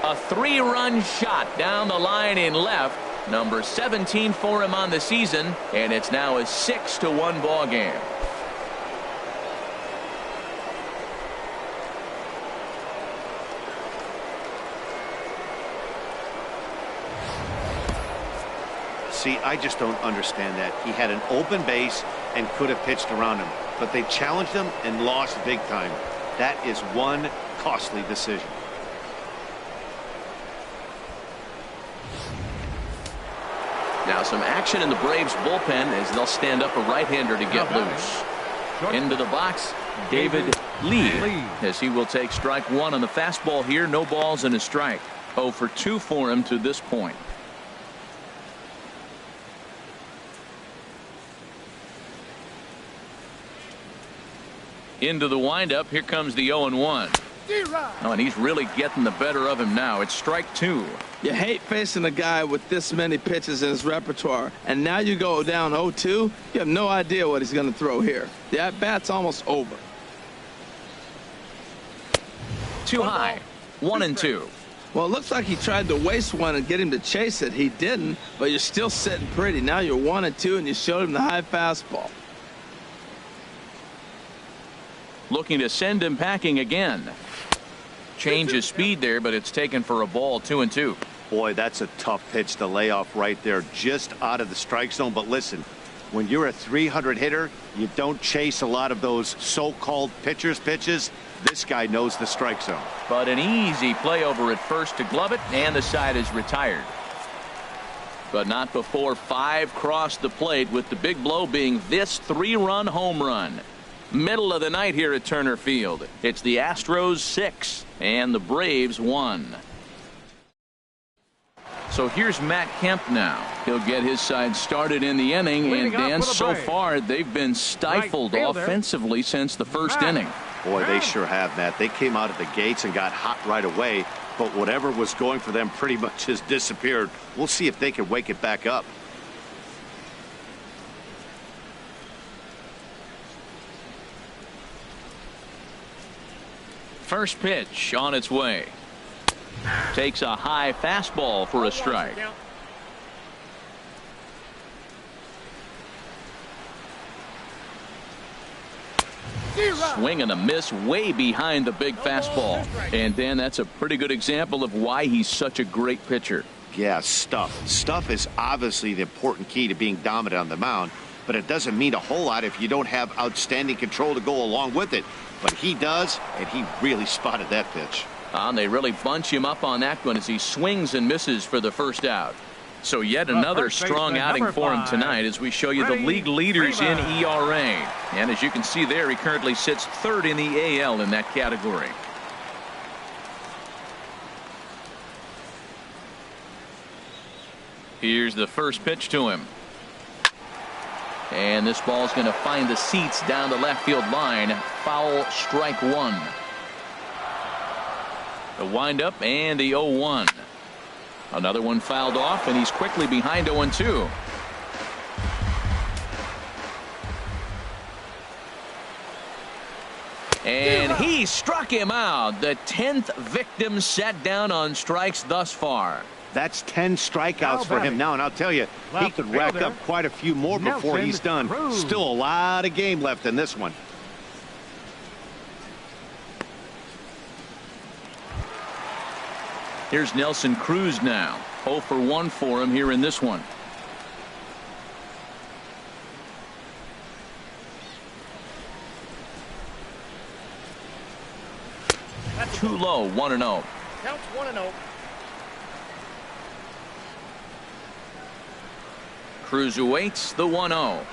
A 3-run shot down the line in left. Number 17 for him on the season, and it's now a 6-1 ball game. See, I just don't understand that. He had an open base and could have pitched around him, but they challenged him and lost big time. That is one costly decision. Now some action in the Braves bullpen as they'll stand up a right-hander to get loose. Into the box, David Lee, as he will take strike 1 on the fastball here. No balls and a strike. 0 for 2 for him to this point. Into the windup. Here comes the 0-1. Oh, and he's really getting the better of him now. It's strike 2. You hate facing a guy with this many pitches in his repertoire, and now you go down 0-2. You have no idea what he's going to throw here. The at-bat's almost over. Too high. 1-2. Well, it looks like he tried to waste one and get him to chase it. He didn't, but you're still sitting pretty. Now you're 1-2, and you showed him the high fastball. Looking to send him packing again. Change of speed there, but it's taken for a ball. 2-2. Boy, that's a tough pitch to lay off right there, just out of the strike zone. But listen, when you're a 300 hitter, you don't chase a lot of those so-called pitcher's pitches. This guy knows the strike zone. But an easy play over at first to glove it, and the side is retired. But not before 5 crossed the plate, with the big blow being this 3-run home run. Middle of the night here at Turner Field. It's the Astros 6 and the Braves 1. So here's Matt Kemp now. He'll get his side started in the inning. And Dan, so far they've been stifled offensively since the first inning. Boy, they sure have, Matt. They came out of the gates and got hot right away. But whatever was going for them pretty much has disappeared. We'll see if they can wake it back up. First pitch on its way. Takes a high fastball for a strike. Swing and a miss way behind the big fastball. And Dan, that's a pretty good example of why he's such a great pitcher. Yeah, stuff. Stuff is obviously the important key to being dominant on the mound, but it doesn't mean a whole lot if you don't have outstanding control to go along with it. But he does, and he really spotted that pitch. They really bunch him up on that one as he swings and misses for the first out. So yet another strong outing for him tonight as we show you the league leaders in ERA. And as you can see there, he currently sits third in the AL in that category. Here's the first pitch to him. And this ball's going to find the seats down the left field line. Foul, strike one. The windup and the 0-1. Another one fouled off, and he's quickly behind 0-2. And he struck him out. The 10th victim set down on strikes thus far. That's 10 strikeouts for him now, and I'll tell you, he could rack up quite a few more before he's done. Still a lot of game left in this one. Here's Nelson Cruz now. 0 for 1 for him here in this one. Too low, 1-0. Counts 1-0. Cruz awaits the 1-0.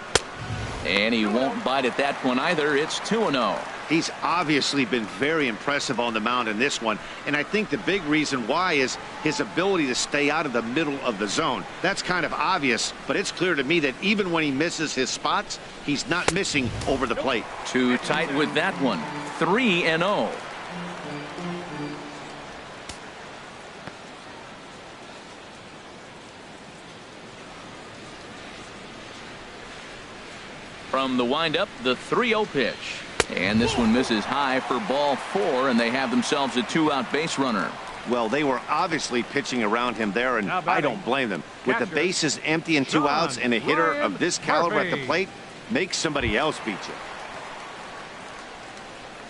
And he won't bite at that one either. It's 2-0. He's obviously been very impressive on the mound in this one, and I think the big reason why is his ability to stay out of the middle of the zone. That's kind of obvious, but it's clear to me that even when he misses his spots, he's not missing over the plate. Too tight with that one. 3-0. From the windup, the 3-0 pitch. And this one misses high for ball 4, and they have themselves a 2-out base runner. Well, they were obviously pitching around him there, and I don't blame them. With the bases empty and 2 outs and a hitter of this caliber at the plate, make somebody else beat you.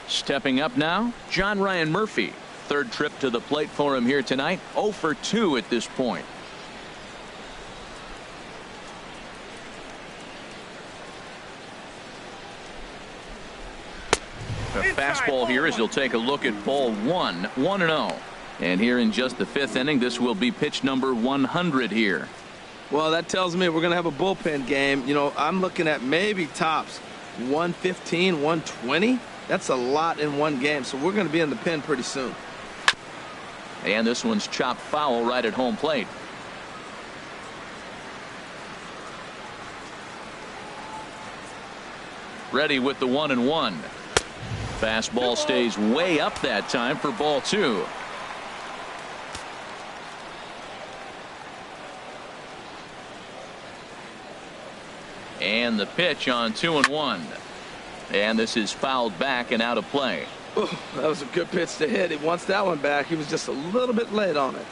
Stepping up now, John Ryan Murphy. Third trip to the plate for him here tonight. 0 for 2 at this point. A fastball here as he'll take a look at ball 1. 1-0. And here in just the 5th inning, this will be pitch number 100 here. Well, that tells me we're going to have a bullpen game. You know, I'm looking at maybe tops 115, 120. That's a lot in one game, so we're going to be in the pen pretty soon. And this one's chopped foul right at home plate. Ready with the 1-1. Fastball stays way up that time for ball 2. And the pitch on 2-1. And this is fouled back and out of play. Ooh, that was a good pitch to hit. He wants that one back. He was just a little bit late on it.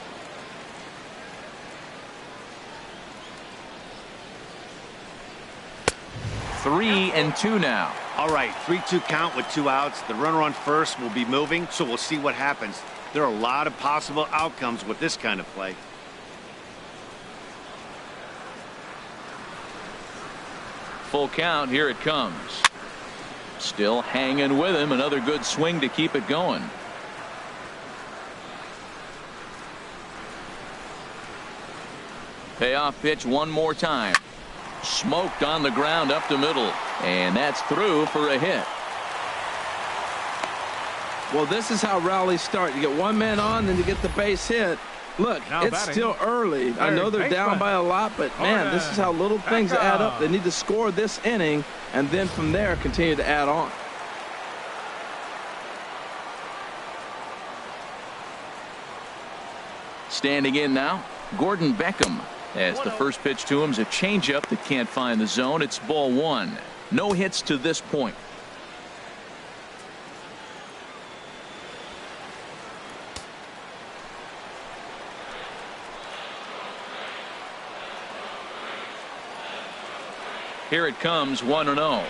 Three and 2 now. All right, 3-2 count with 2 outs. The runner on first will be moving, so we'll see what happens. There are a lot of possible outcomes with this kind of play. Full count. Here it comes. Still hanging with him. Another good swing to keep it going. Payoff pitch one more time. Smoked on the ground up the middle, and that's through for a hit. Well, this is how rallies start. You get one man on, then you get the base hit, Look, Now it's batting, still early. I know they're down baseman. by a lot, but man, this is how little things add up. They need to score this inning, and then from there continue to add on. Standing in now, Gordon Beckham. As the first pitch to him is a changeup that can't find the zone. It's ball one. No hits to this point. Here it comes, 1-0.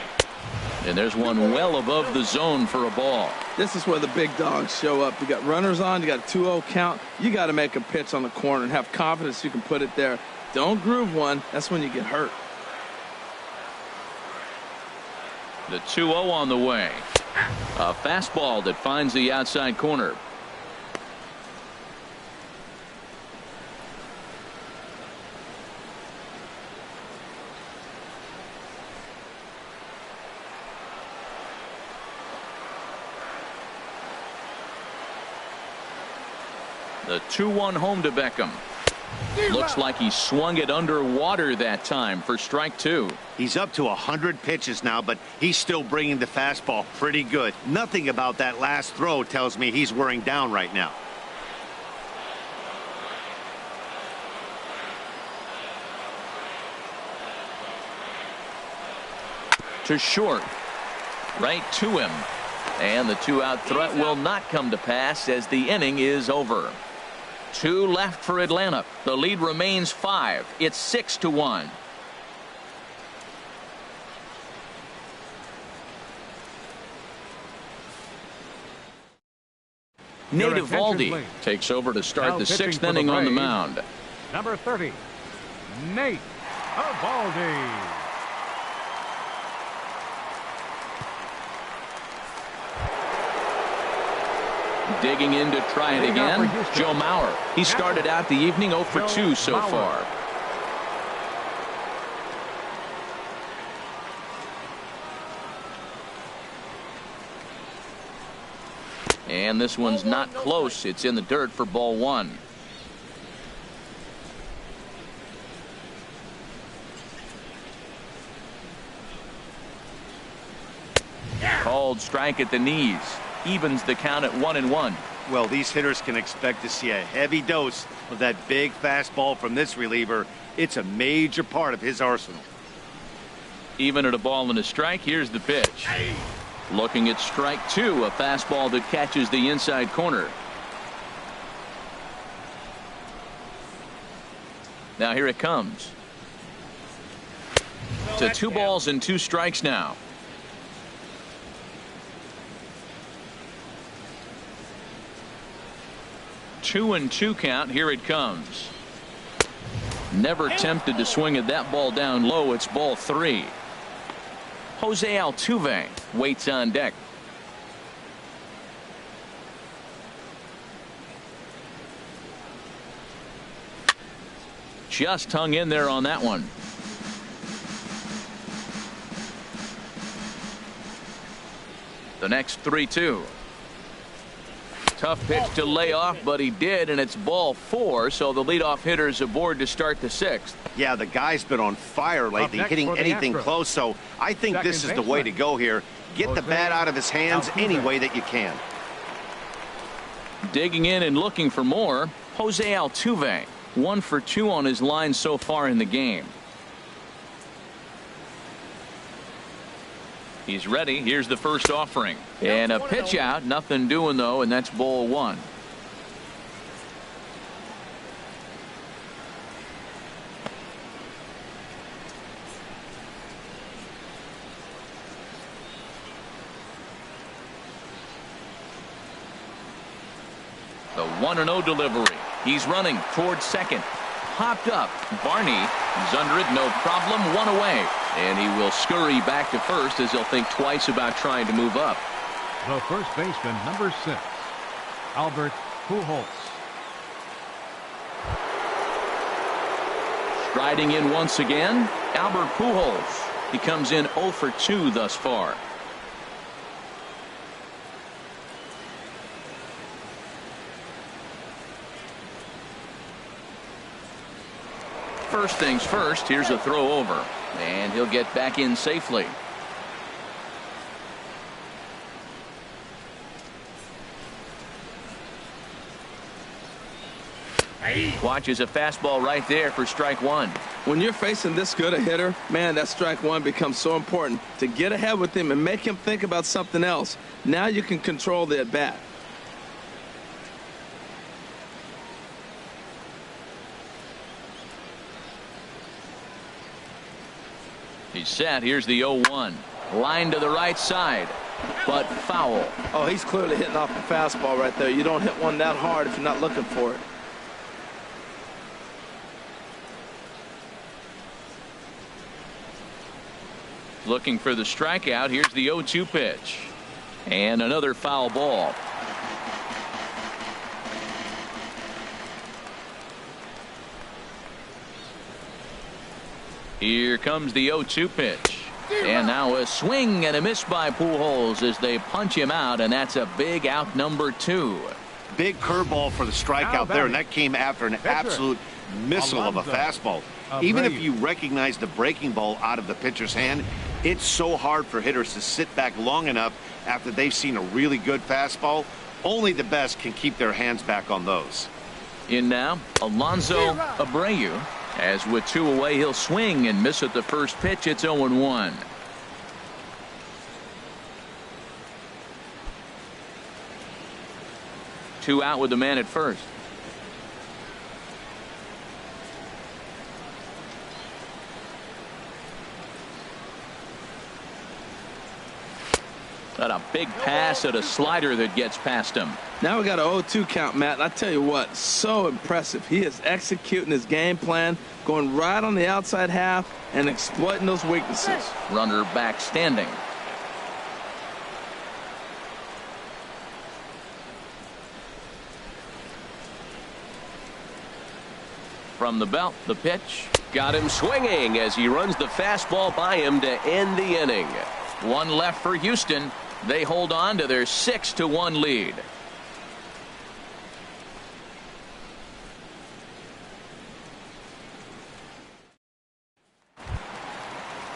And there's one well above the zone for a ball. This is where the big dogs show up. You got runners on, you got a 2-0 count. You got to make a pitch on the corner and have confidence you can put it there. Don't groove one. That's when you get hurt. The 2-0 on the way. A fastball that finds the outside corner. The 2-1 home to Beckham. Looks like he swung it underwater that time for strike two. He's up to 100 pitches now, but he's still bringing the fastball pretty good. Nothing about that last throw tells me he's wearing down right now. To short. Right to him. And the 2-out threat will not come to pass as the inning is over. 2 left for Atlanta. The lead remains 5. It's 6-1. Nate Eovaldi takes over to start the 6th inning on the mound. Number 30, Nate Eovaldi. Digging in to try it again, Joe Mauer. He started out the evening 0 for 2 so far. And this one's not close. It's in the dirt for ball one. Called strike at the knees. Evens the count at 1-1. Well, these hitters can expect to see a heavy dose of that big fastball from this reliever. It's a major part of his arsenal. Even at a ball and a strike, here's the pitch. Looking at strike two, a fastball that catches the inside corner. Now here it comes. To 2 balls and 2 strikes now. Two and 2 count. Here it comes. Never tempted to swing at that ball down low. It's ball 3. Jose Altuve waits on deck. Just hung in there on that one. The next 3-2. Tough pitch to lay off, but he did, and it's ball 4, so the leadoff hitter is aboard to start the 6th. Yeah, the guy's been on fire lately, hitting anything close, so I think this is the way to go here. Get the bat out of his hands any way that you can. Digging in and looking for more, Jose Altuve. 1 for 2 on his line so far in the game. He's ready. Here's the first offering. And a pitch out. Nothing doing, though, and that's ball 1. The 1-0 delivery. He's running towards second. Popped up. Barney is under it. No problem. 1 away. And he will scurry back to first as he'll think twice about trying to move up. The first baseman, number 6, Albert Pujols. Striding in once again, Albert Pujols. He comes in 0 for 2 thus far. first things first, here's a throw over. And he'll get back in safely. Watches a fastball right there for strike one. When you're facing this good a hitter, man, that strike one becomes so important to get ahead with him and make him think about something else. Now you can control the at bat. He's set. Here's the 0-1. Line to the right side, but foul. Oh, he's clearly hitting off the fastball right there. You don't hit one that hard if you're not looking for it. Looking for the strikeout. Here's the 0-2 pitch. And another foul ball. Here comes the 0-2 pitch. And now a swing and a miss by Pujols as they punch him out, and that's a big out number 2. Big curveball for the strikeout there, and that came after an absolute missile of a fastball. Even if you recognize the breaking ball out of the pitcher's hand, it's so hard for hitters to sit back long enough after they've seen a really good fastball. Only the best can keep their hands back on those. In now, Alonso Abreu. As with 2 away, he'll swing and miss at the first pitch. It's 0-1. Two out with the man at first. Got a big pass at a slider that gets past him. Now we got an 0-2 count, Matt. And I tell you what, so impressive. He is executing his game plan, going right on the outside half and exploiting those weaknesses. Runner back standing. From the belt, the pitch. Got him swinging as he runs the fastball by him to end the inning. One left for Houston. They hold on to their 6-1 lead.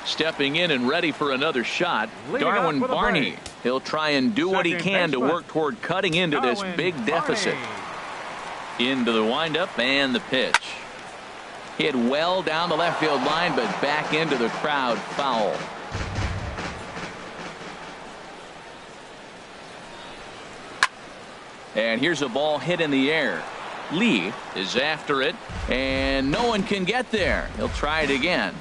Stepping in and ready for another shot, Darwin Barney. He'll try and do what he can to work toward cutting into this big deficit. Into the windup and the pitch. Hit well down the left field line, but back into the crowd, foul. And here's a ball hit in the air. Lee is after it, and no one can get there. He'll try it again.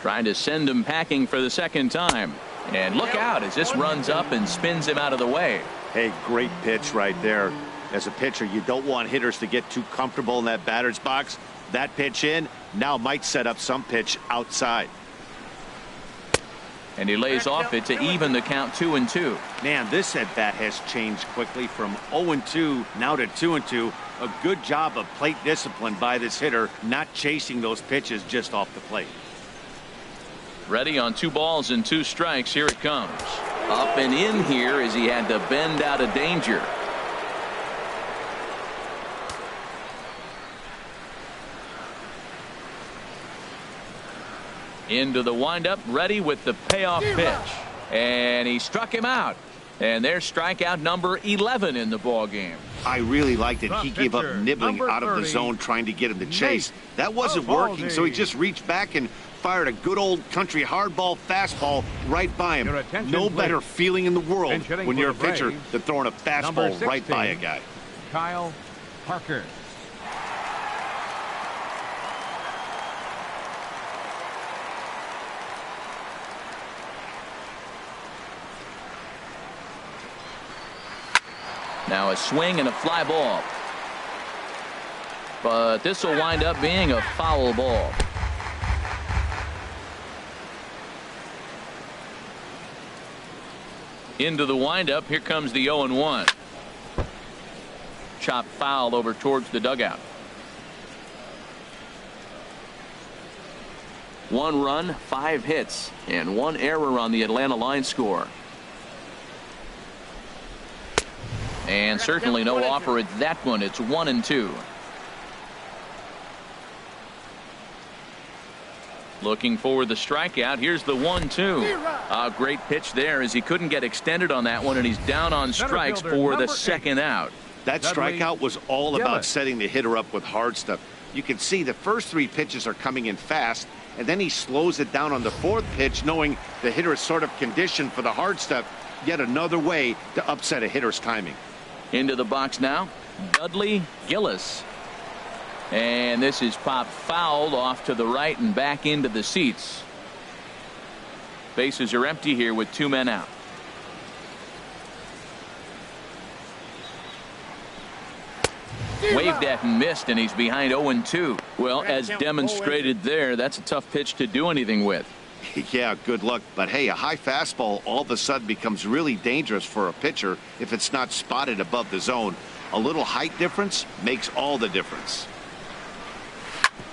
Trying to send him packing for the second time. And look out as this runs up and spins him out of the way. Hey, great pitch right there. As a pitcher, you don't want hitters to get too comfortable in that batter's box. That pitch in now might set up some pitch outside. And he lays off it to even the count 2-2. Man, this at bat has changed quickly from 0-2 now to 2-2. A good job of plate discipline by this hitter, not chasing those pitches just off the plate. Ready on 2 balls and 2 strikes. Here it comes. Up and in here as he had to bend out of danger. Into the windup, ready with the payoff pitch. And he struck him out. And there's strikeout number 11 in the ball game. I really liked it. He gave up nibbling out of the zone trying to get him to chase. That wasn't working, so he just reached back and fired a good old country hardball fastball right by him. No better feeling in the world when you're a pitcher than throwing a fastball right by a guy. Kyle Parker. Now a swing and a fly ball. But this will wind up being a foul ball. Into the windup. Here comes the 0-1. Chop foul over towards the dugout. 1 run, 5 hits, and 1 error on the Atlanta line score. And certainly no offer at that one. It's 1-2. Looking for the strikeout. Here's the 1-2. A great pitch there as he couldn't get extended on that one, and he's down on strikes for the second out. That strikeout was all about setting the hitter up with hard stuff. You can see the first 3 pitches are coming in fast, and then he slows it down on the 4th pitch, knowing the hitter is sort of conditioned for the hard stuff. Yet another way to upset a hitter's timing. Into the box now, Dudley Gillis. And this is popped fouled off to the right and back into the seats. Bases are empty here with 2 men out. Waved at and missed, and he's behind 0-2. Well, as demonstrated there, that's a tough pitch to do anything with. Yeah, good luck. But hey, a high fastball all of a sudden becomes really dangerous for a pitcher if it's not spotted above the zone. A little height difference makes all the difference.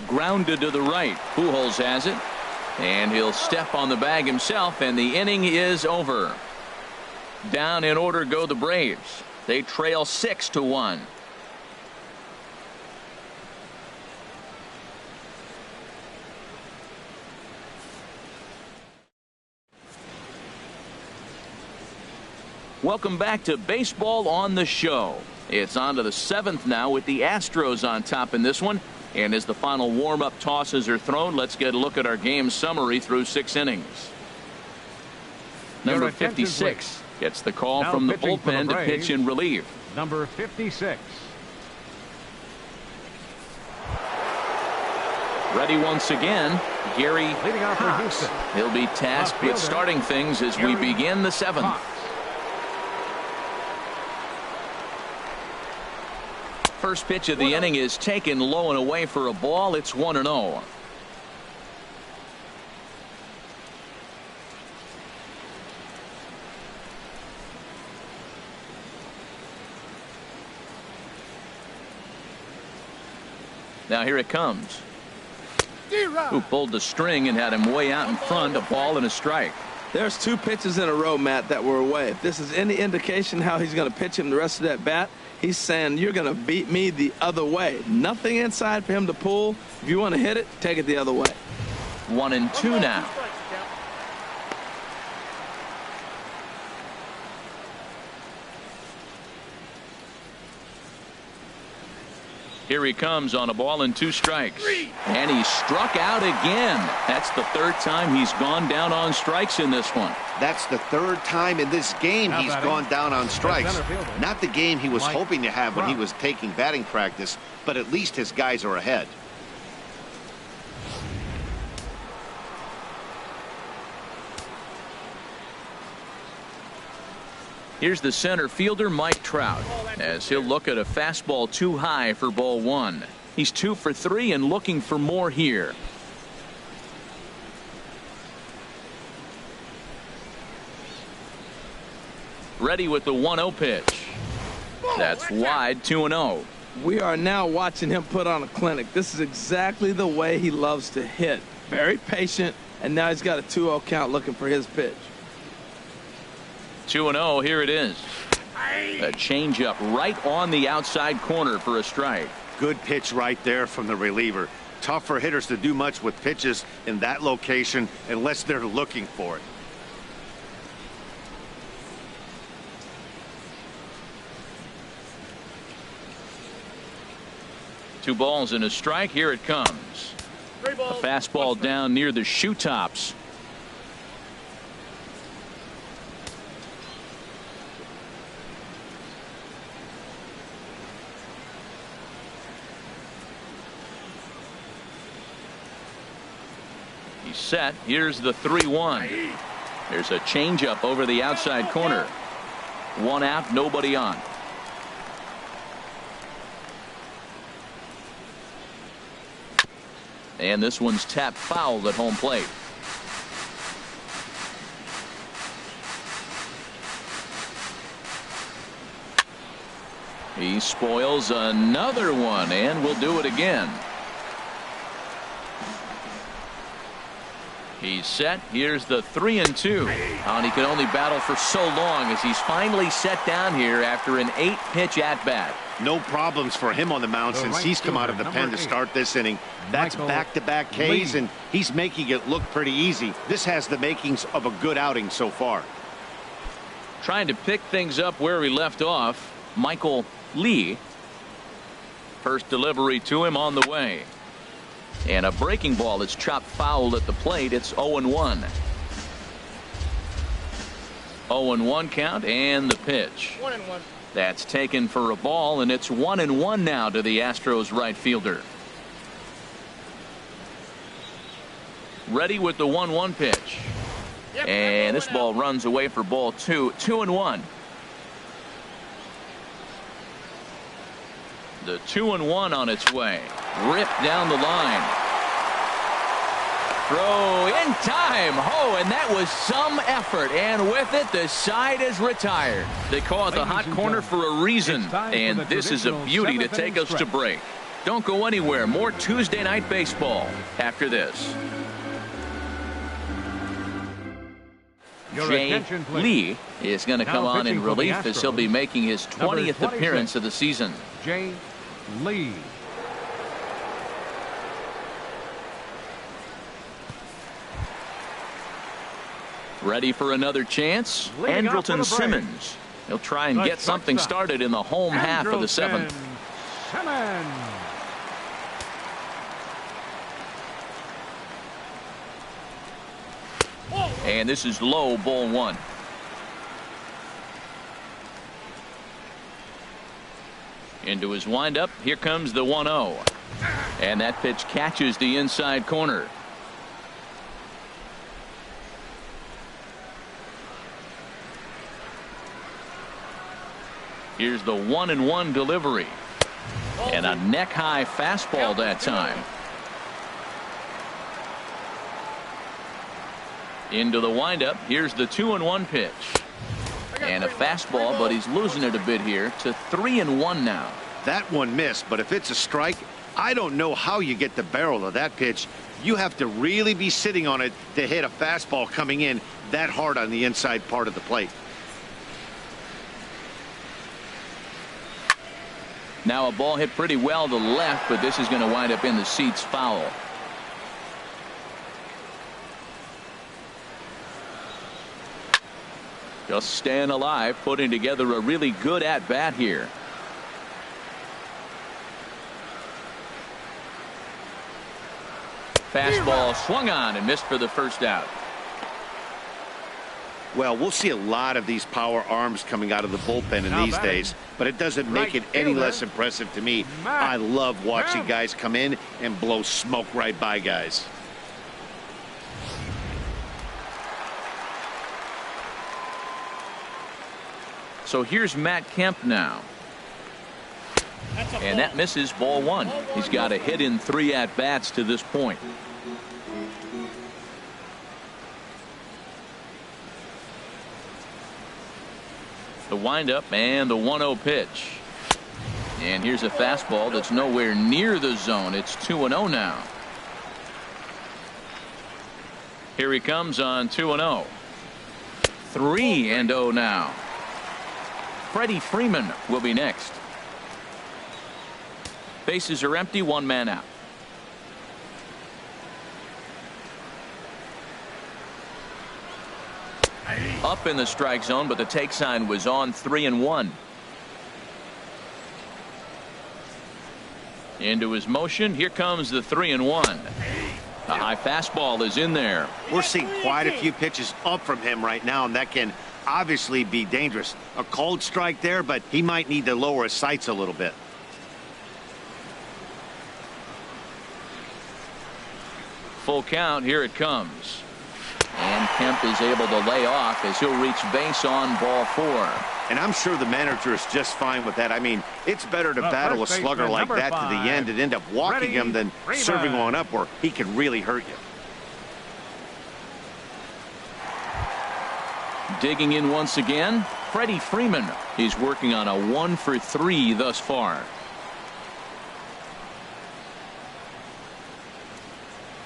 Grounded to the right. Pujols has it, and he'll step on the bag himself, and the inning is over. Down in order go the Braves. They trail 6-1. Welcome back to Baseball on the Show. It's on to the 7th now with the Astros on top in this one. And as the final warm-up tosses are thrown, let's get a look at our game summary through 6 innings. Number 56 gets the call from the bullpen to pitch in relief. Number 56. Ready once again, Gary Leading off for Houston. He'll be tasked with starting things as we begin the 7th. First pitch of the inning is taken low and away for a ball. It's 1-0. Now here it comes. Who pulled the string and had him way out in front, a ball and a strike. There's 2 pitches in a row, Matt, that were away. If this is any indication how he's going to pitch him the rest of that bat, he's saying you're going to beat me the other way. Nothing inside for him to pull. If you want to hit it, take it the other way. 1-2 now. Here he comes on a ball and 2 strikes. And he struck out again. That's the 3rd time he's gone down on strikes in this one. That's the 3rd time in this game he's gone down on strikes. Not the game he was hoping to have when he was taking batting practice, but at least his guys are ahead. Here's the center fielder, Mike Trout, as he'll look at a fastball too high for ball 1. He's 2 for 3 and looking for more here. Ready with the 1-0 pitch. That's wide, 2-0. We are now watching him put on a clinic. This is exactly the way he loves to hit. Very patient, and now he's got a 2-0 count looking for his pitch. 2-0, here it is. A changeup right on the outside corner for a strike. Good pitch right there from the reliever. Tough for hitters to do much with pitches in that location unless they're looking for it. Two balls and a strike. Here it comes. A fastball down near the shoe tops. He's set. Here's the 3-1. There's a changeup over the outside corner. 1 out, nobody on. And this one's tapped foul at home plate. He spoils another one, and will do it again. He's set. Here's the 3-2. And he can only battle for so long as he's finally set down here after an 8-pitch at-bat. No problems for him on the mound since he's come out of the pen to start this inning. That's back-to-back Ks, and he's making it look pretty easy. This has the makings of a good outing so far. Trying to pick things up where we left off, Michael Lee. First delivery to him on the way. And a breaking ball is chopped foul at the plate. It's 0-1. 0-1 count, and the pitch. 1-1. That's taken for a ball, and it's 1-1 now to the Astros right fielder. Ready with the 1-1 pitch. And this ball runs away for ball 2. 2-1. The 2-1 on its way. Ripped down the line. Throw in time. Oh, and that was some effort. And with it, the side is retired. They call it the hot corner for a reason. And this is a beauty to take us to break. Don't go anywhere. More Tuesday night baseball after this. Jay Lee is going to come on in relief as he'll be making his 20th appearance of the season. Jay Lee. Ready for another chance? Andrelton Simmons. He'll try and get something started in the home half of the 7th. And this is low, ball 1. Into his windup. Here comes the 1-0. And that pitch catches the inside corner. Here's the 1-1 delivery. And a neck-high fastball that time. Into the windup. Here's the 2-1 pitch. And a fastball, but he's losing it a bit here to 3-1 now. That one missed, but if it's a strike, I don't know how you get the barrel of that pitch. You have to really be sitting on it to hit a fastball coming in that hard on the inside part of the plate. Now a ball hit pretty well to left, but this is going to wind up in the seats foul. Just staying alive, putting together a really good at-bat here. Fastball swung on and missed for the first out. Well, we'll see a lot of these power arms coming out of the bullpen in these days, but it doesn't make it any less impressive to me. I love watching guys come in and blow smoke right by guys. So here's Matt Kemp now. And that misses, ball 1. He's got a hit in 3 at-bats to this point. The windup and the 1-0 pitch. And here's a fastball that's nowhere near the zone. It's 2-0 now. Here he comes on 2-0. 3-0 now. Freddie Freeman will be next. Bases are empty, 1 man out. Up in the strike zone, but the take sign was on. 3-1. Into his motion. Here comes the 3-1. A high fastball is in there. We're seeing quite a few pitches up from him right now, and that can obviously be dangerous. A cold strike there, but he might need to lower his sights a little bit. Full count. Here it comes. And Kemp is able to lay off as he'll reach base on ball 4. And I'm sure the manager is just fine with that. I mean, it's better to battle a slugger like that to the end and end up walking him than serving one up where he can really hurt you. Digging in once again, Freddie Freeman. He's working on a 1-for-3 thus far.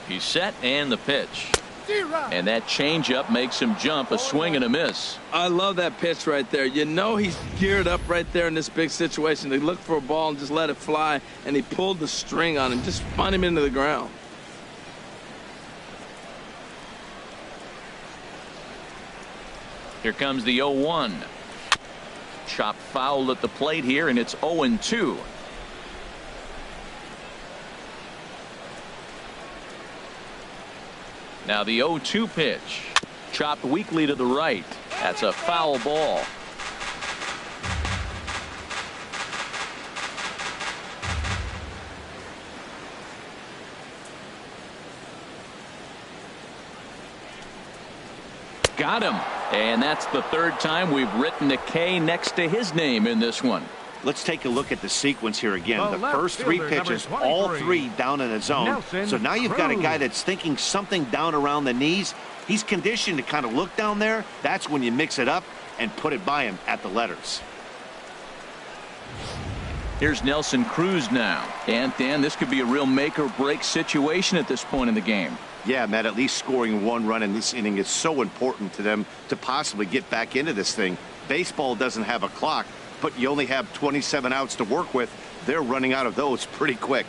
He's set, and the pitch. And that changeup makes him jump, a swing and a miss. I love that pitch right there. You know he's geared up right there in this big situation. They look for a ball and just let it fly, and he pulled the string on him, just spun him into the ground. Here comes the 0-1. Chopped foul at the plate here, and it's 0-2. Now the 0-2 pitch. Chopped weakly to the right. That's a foul ball. Got him. And that's the third time we've written a K next to his name in this one. Let's take a look at the sequence here again. The first three pitches, all three down in the zone. So now you've got a guy that's thinking something down around the knees. He's conditioned to kind of look down there. That's when you mix it up and put it by him at the letters. Here's Nelson Cruz now. And Dan, this could be a real make or break situation at this point in the game. Yeah, Matt, at least scoring one run in this inning is so important to them to possibly get back into this thing. Baseball doesn't have a clock, but you only have 27 outs to work with. They're running out of those pretty quick.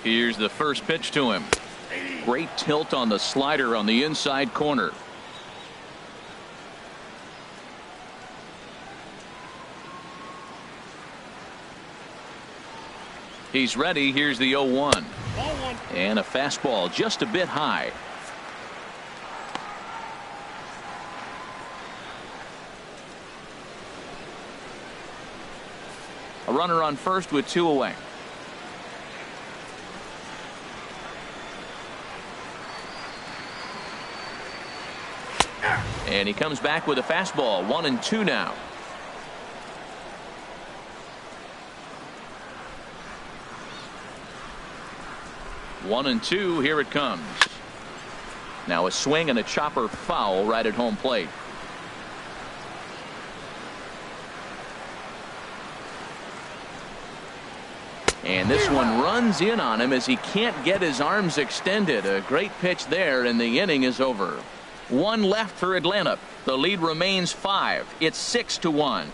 Here's the first pitch to him. Great tilt on the slider on the inside corner. He's ready. Here's the 0-1. And a fastball just a bit high. A runner on first with two away. And he comes back with a fastball. 1-2 now. One and two. Here it comes. Now a swing and a chopper foul right at home plate. And this one runs in on him as he can't get his arms extended. A great pitch there, and the inning is over. One left for Atlanta. The lead remains 5. It's 6-1.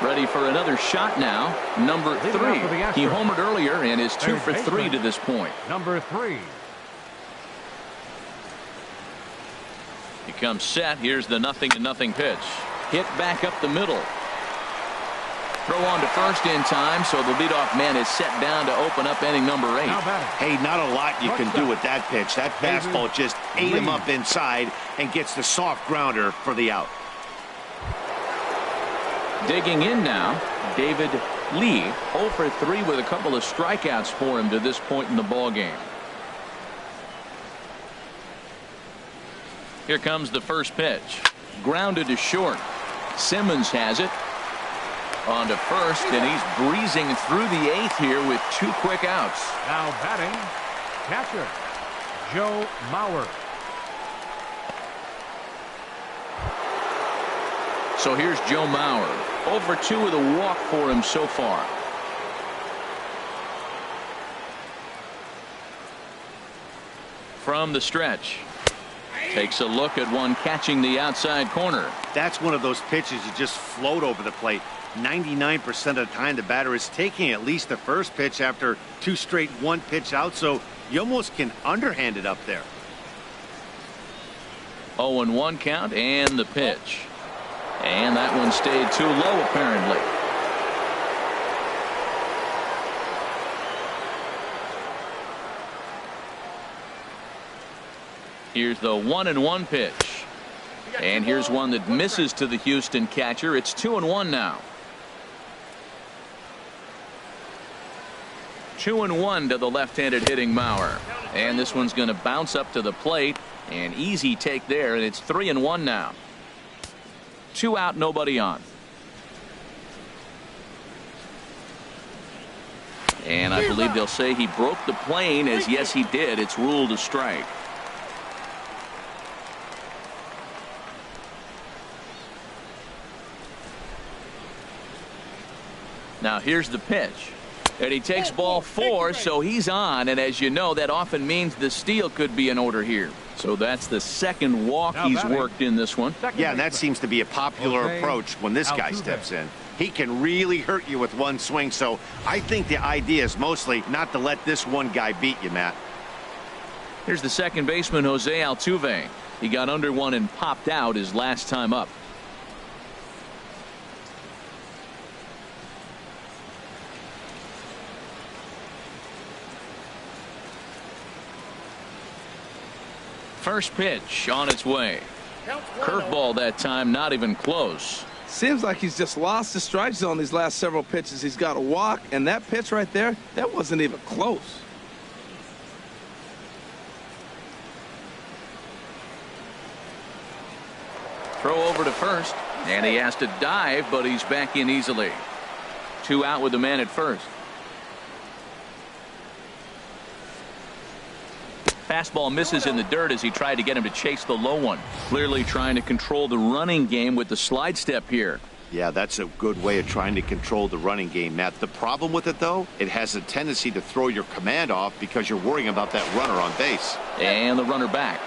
Ready for another shot now. Number 3. He homered earlier and is 2 for 3 to this point. Number 3. He comes set. Here's the 0-0 pitch. Hit back up the middle. Throw on to first in time, so the leadoff man is set down to open up inning number 8. Hey, not a lot you can do with that pitch. That fastball just ate him up inside and gets the soft grounder for the out. Digging in now, David Lee, 0 for 3 with a couple of strikeouts for him to this point in the ball game. Here comes the first pitch. Grounded to short. Simmons has it. On to first, and he's breezing through the 8th here with 2 quick outs. Now batting, catcher, Joe Mauer. So here's Joe Mauer. 0 for 2 with a walk for him so far. From the stretch. Takes a look at one catching the outside corner. That's one of those pitches you just float over the plate. 99% of the time the batter is taking at least the first pitch after 2 straight 1-pitch outs, so you almost can underhand it up there. 0-1 count and the pitch. And that one stayed too low apparently. Here's the 1-1 pitch. And here's one that misses to the Houston catcher. It's 2-1 now. 2-1 to the left-handed hitting Mauer. And this one's going to bounce up to the plate. An easy take there, and it's 3-1 now. 2 out, nobody on. And I believe they'll say he broke the plane, as yes he did. It's ruled a strike. Now here's the pitch. And he takes ball 4, so he's on. And as you know, that often means the steal could be in order here. So that's the second walk he's worked in this one. Yeah, and that seems to be a popular approach when this guy steps in. He can really hurt you with one swing, so I think the idea is mostly not to let this one guy beat you, Matt. Here's the second baseman, Jose Altuve. He got under one and popped out his last time up. First pitch on its way. Curveball that time, not even close. Seems like he's just lost the strike zone these last several pitches. He's got a walk, and that pitch right there, that wasn't even close. Throw over to first, and he has to dive, but he's back in easily. 2 out with the man at first. Fastball misses in the dirt as he tried to get him to chase the low one. Clearly trying to control the running game with the slide step here. Yeah, that's a good way of trying to control the running game, Matt. The problem with it, though, it has a tendency to throw your command off because you're worrying about that runner on base. And the runner back.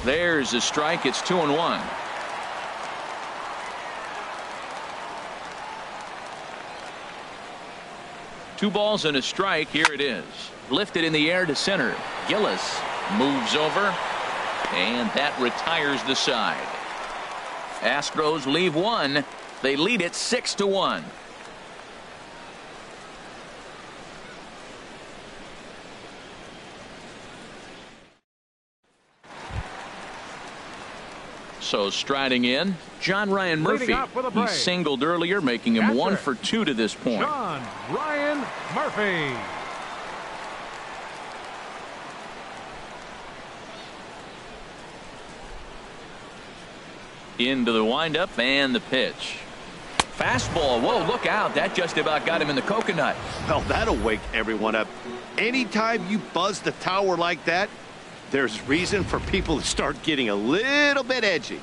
There's a strike. It's 2-1. Two balls and a strike. Here it is. Lifted in the air to center. Gillis moves over, and that retires the side. Astros leave one. They lead it 6-1. So striding in, John Ryan Murphy. He singled earlier, making him 1 for 2 to this point. John Ryan Murphy. Into the windup and the pitch. Fastball. Whoa, look out. That just about got him in the coconut. Well, that'll wake everyone up. Anytime you buzz the tower like that, there's reason for people to start getting a little bit edgy.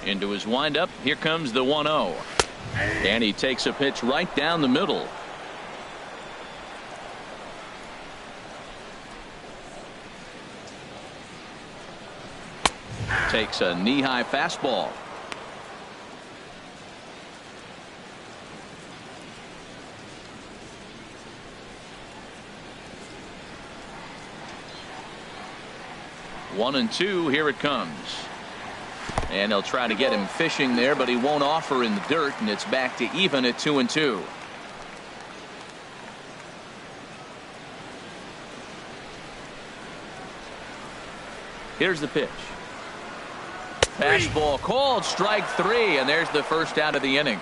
Into his windup. Here comes the 1-0. And he takes a pitch right down the middle. Takes a knee-high fastball. One and two. Here it comes. And they'll try to get him fishing there, but he won't offer in the dirt, and it's back to even at 2-2. Here's the pitch. Fastball called, strike 3, and there's the first out of the inning.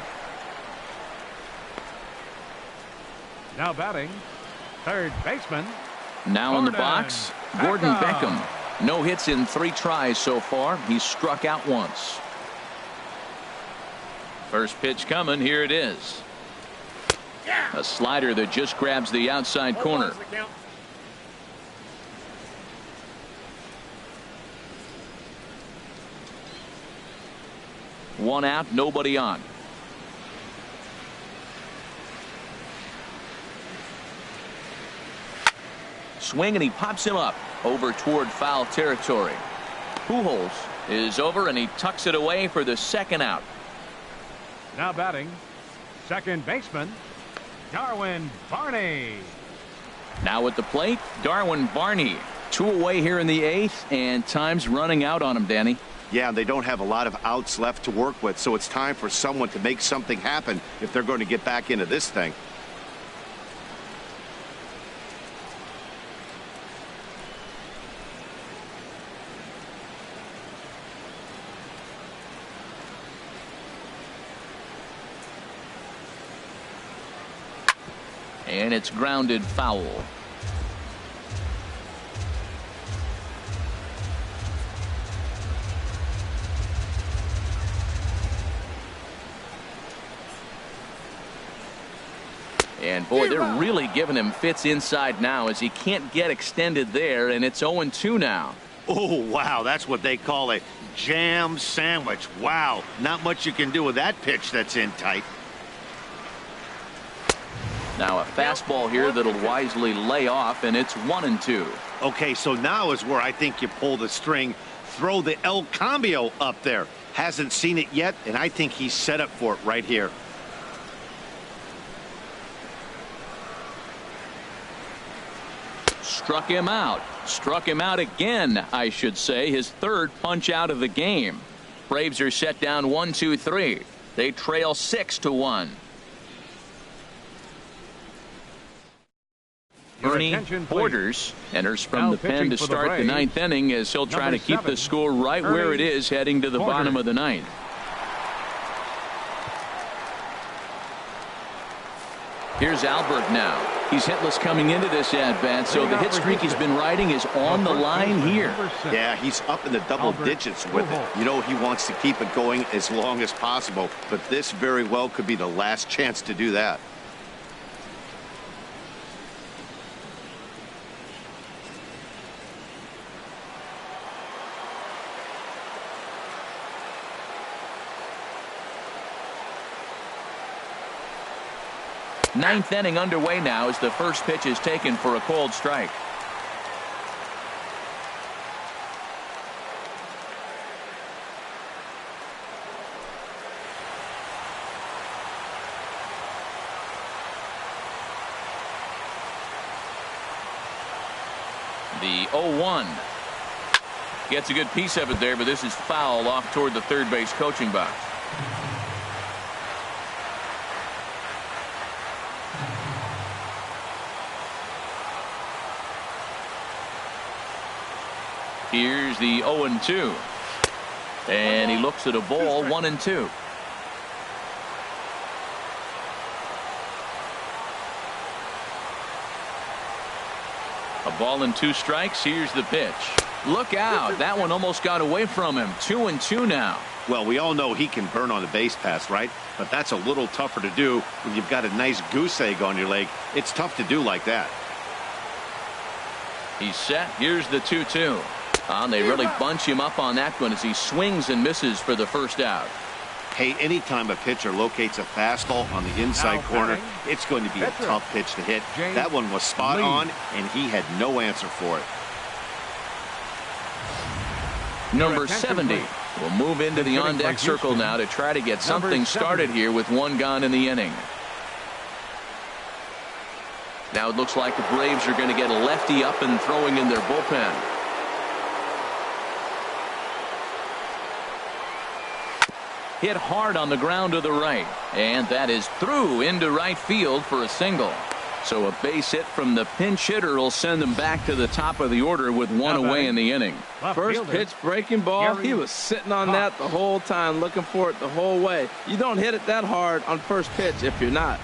Now batting, third baseman. Now in the box, Gordon Beckham. No hits in 3 tries so far. He's struck out once. First pitch coming. Here it is. A slider that just grabs the outside corner. One out, nobody on. Swing, and he pops him up over toward foul territory. Pujols is over, and he tucks it away for the second out. Now batting, second baseman, Darwin Barney. Now at the plate, Darwin Barney. 2 away here in the 8th, and time's running out on him, Danny. Yeah, they don't have a lot of outs left to work with, so it's time for someone to make something happen if they're going to get back into this thing. And it's grounded foul. And boy, they're really giving him fits inside now as he can't get extended there, and it's 0-2 now. Oh, wow, that's what they call a jam sandwich. Wow, not much you can do with that pitch that's in tight. Now a fastball here that'll wisely lay off, and it's 1-2. Okay, so now is where I think you pull the string. Throw the El Cambio up there. Hasn't seen it yet, and I think he's set up for it right here. Struck him out. Struck him out again, I should say. His third punch out of the game. Braves are set down 1-2-3. They trail 6-1. Bernie Borders enters from the pen to start the ninth inning as he'll try to keep the score right where it is heading to the bottom of the ninth. Here's Albert now. He's hitless coming into this at-bat, so the hit streak he's been riding is on the line here. Yeah, he's up in the double digits with it. You know, he wants to keep it going as long as possible, but this very well could be the last chance to do that. Ninth inning underway now as the first pitch is taken for a called strike. The 0-1 gets a good piece of it there, but this is foul off toward the third base coaching box. Here's the 0-2. And he looks at a ball, 1-2. A ball and 2 strikes. Here's the pitch. Look out. That one almost got away from him. 2-2 now. Well, we all know he can burn on the base pass, right? But that's a little tougher to do when you've got a nice goose egg on your leg. It's tough to do like that. He's set. Here's the 2-2. They really bunch him up on that one as he swings and misses for the first out. Hey, anytime a pitcher locates a fastball on the inside corner, it's going to be a tough pitch to hit. That one was spot on, and he had no answer for it. Number 70 will move into the on-deck circle now to try to get something started here with one gone in the inning. Now it looks like the Braves are going to get a lefty up and throwing in their bullpen. Hit hard on the ground to the right, and that is through into right field for a single. So a base hit from the pinch hitter will send them back to the top of the order with one away in the inning. First pitch breaking ball, he was sitting on that the whole time, looking for it the whole way. You don't hit it that hard on first pitch if you're not.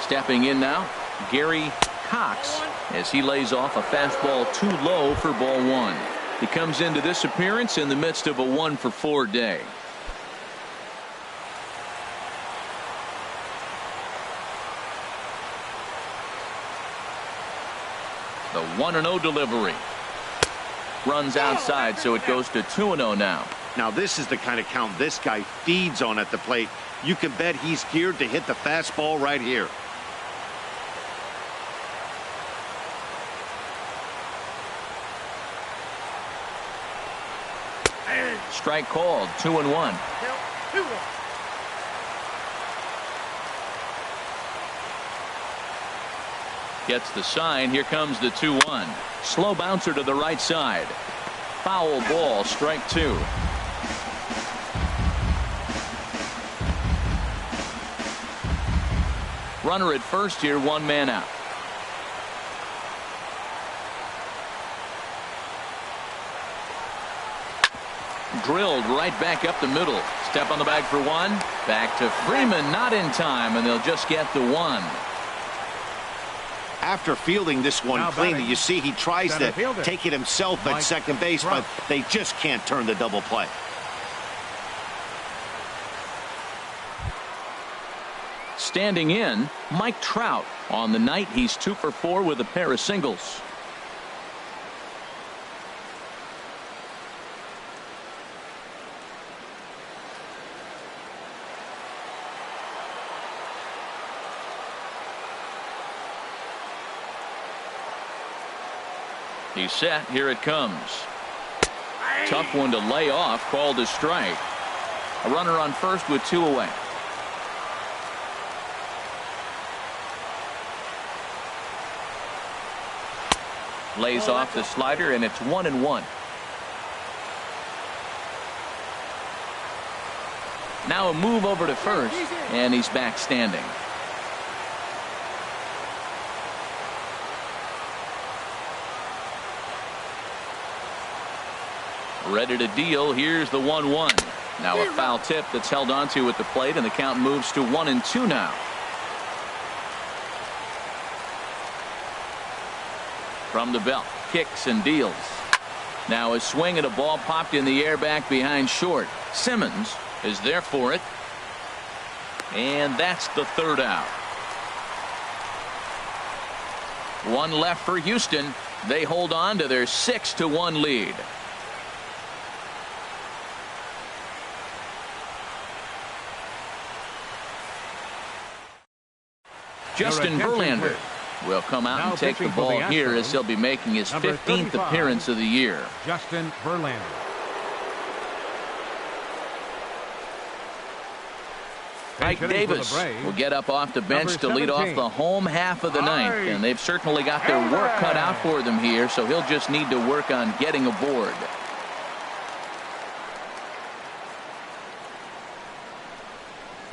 Stepping in now, Gary Cox, as he lays off a fastball too low for ball 1. He comes into this appearance in the midst of a 1-for-4 day. The 1-0 delivery. Runs outside, so it goes to 2-0 now. Now this is the kind of count this guy feeds on at the plate. You can bet he's geared to hit the fastball right here. Strike called. 2-1. Gets the sign. Here comes the 2-1. Slow bouncer to the right side. Foul ball. Strike 2. Runner at first here. 1 man out. Drilled right back up the middle. Step on the bag for 1. Back to Freeman, not in time, and they'll just get the 1. After fielding this one cleanly, you see he tries to take it himself at second base, but they just can't turn the double play. Standing in, Mike Trout. On the night, he's 2 for 4 with a pair of singles. He's set. Here it comes. Tough one to lay off. Called a strike. A runner on first with 2 away. Lays off the slider, and it's 1-1. Now a move over to first, and he's back standing. Ready to deal. Here's the 1-1. Now a foul tip that's held onto at the plate, and the count moves to 1-2 now. From the belt, kicks and deals. Now a swing and a ball popped in the air back behind short. Simmons is there for it. And that's the 3rd out. 1 left for Houston. They hold on to their 6-1 lead. Justin Verlander will come out and take the ball here as he'll be making his 15th appearance of the year. Justin Verlander. Ike Davis will get up off the bench to lead off the home half of the ninth, and they've certainly got their work cut out for them here, so he'll just need to work on getting aboard.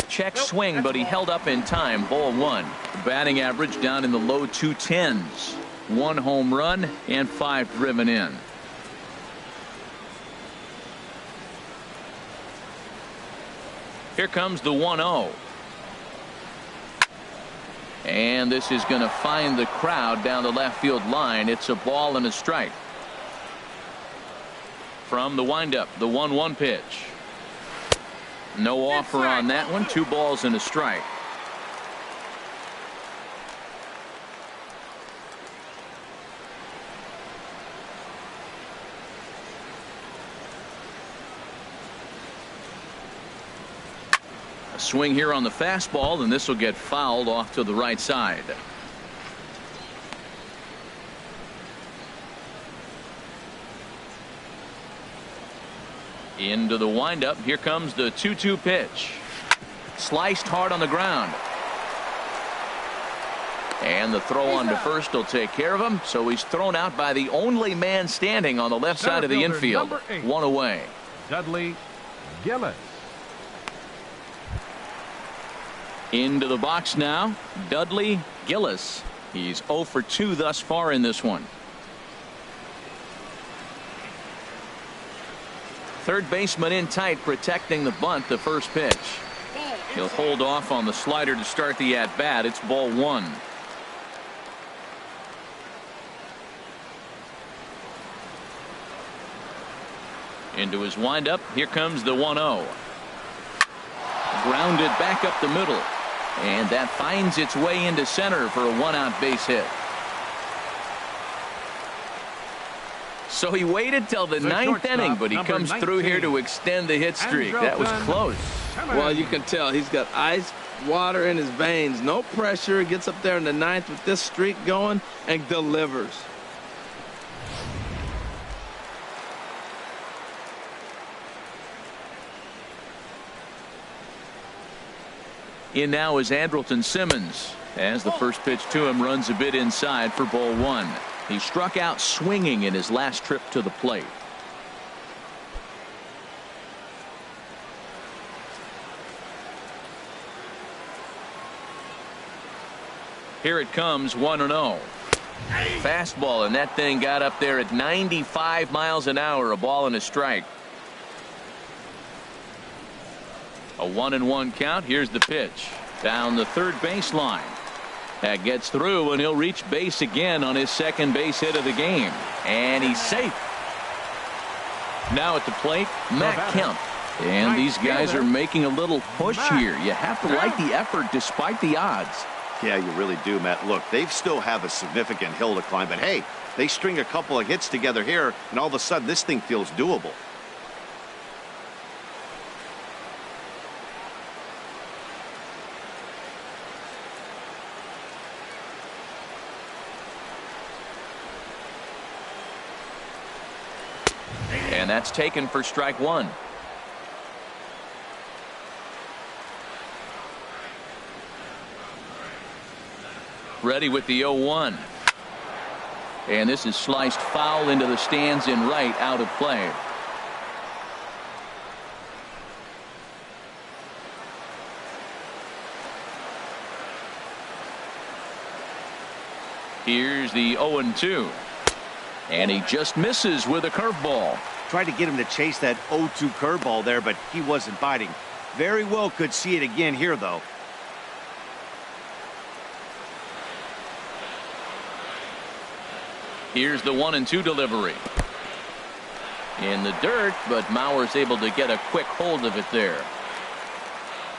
Check swing, but he held up in time. Ball 1. The batting average down in the low 210s. 1 home run and 5 driven in. Here comes the 1-0. And this is going to find the crowd down the left field line. It's a ball and a strike. From the windup, the 1-1 pitch. No offer on that one. 2 balls and a strike. A swing here on the fastball, and this will get fouled off to the right side. Into the windup. Here comes the 2-2 pitch. Sliced hard on the ground. And the throw on to first will take care of him. So he's thrown out by the only man standing on the left side of the infield. 1 away. Dudley Gillis. Into the box now. Dudley Gillis. He's 0 for 2 thus far in this one. Third baseman in tight, protecting the bunt. The first pitch. He'll hold off on the slider to start the at bat. It's ball 1. Into his windup. Here comes the 1-0. Grounded back up the middle, and that finds its way into center for a 1-out base hit. So he waited till the 9th inning, but he comes through here to extend the hit streak. That was close. Well, you can tell he's got ice water in his veins. No pressure. Gets up there in the 9th with this streak going and delivers. In now is Andrelton Simmons, as the first pitch to him runs a bit inside for ball 1. He struck out swinging in his last trip to the plate. Here it comes, 1-0. Fastball, and that thing got up there at 95 miles an hour. A ball and a strike. A 1-1 count. Here's the pitch down the third baseline. That gets through, and he'll reach base again on his second base hit of the game, and he's safe. Now at the plate, Matt Kemp. And these guys are making a little push here. You have to like the effort despite the odds. Yeah, you really do, Matt. Look, they still have a significant hill to climb, but hey, they string a couple of hits together here, and all of a sudden this thing feels doable. And that's taken for strike one. Ready with the 0-1. And this is sliced foul into the stands in right, out of play. Here's the 0-2. And he just misses with a curveball. Tried to get him to chase that 0-2 curveball there, but he wasn't biting. Very well could see it again here, though. Here's the 1-2 delivery. In the dirt, but Mauer's able to get a quick hold of it there.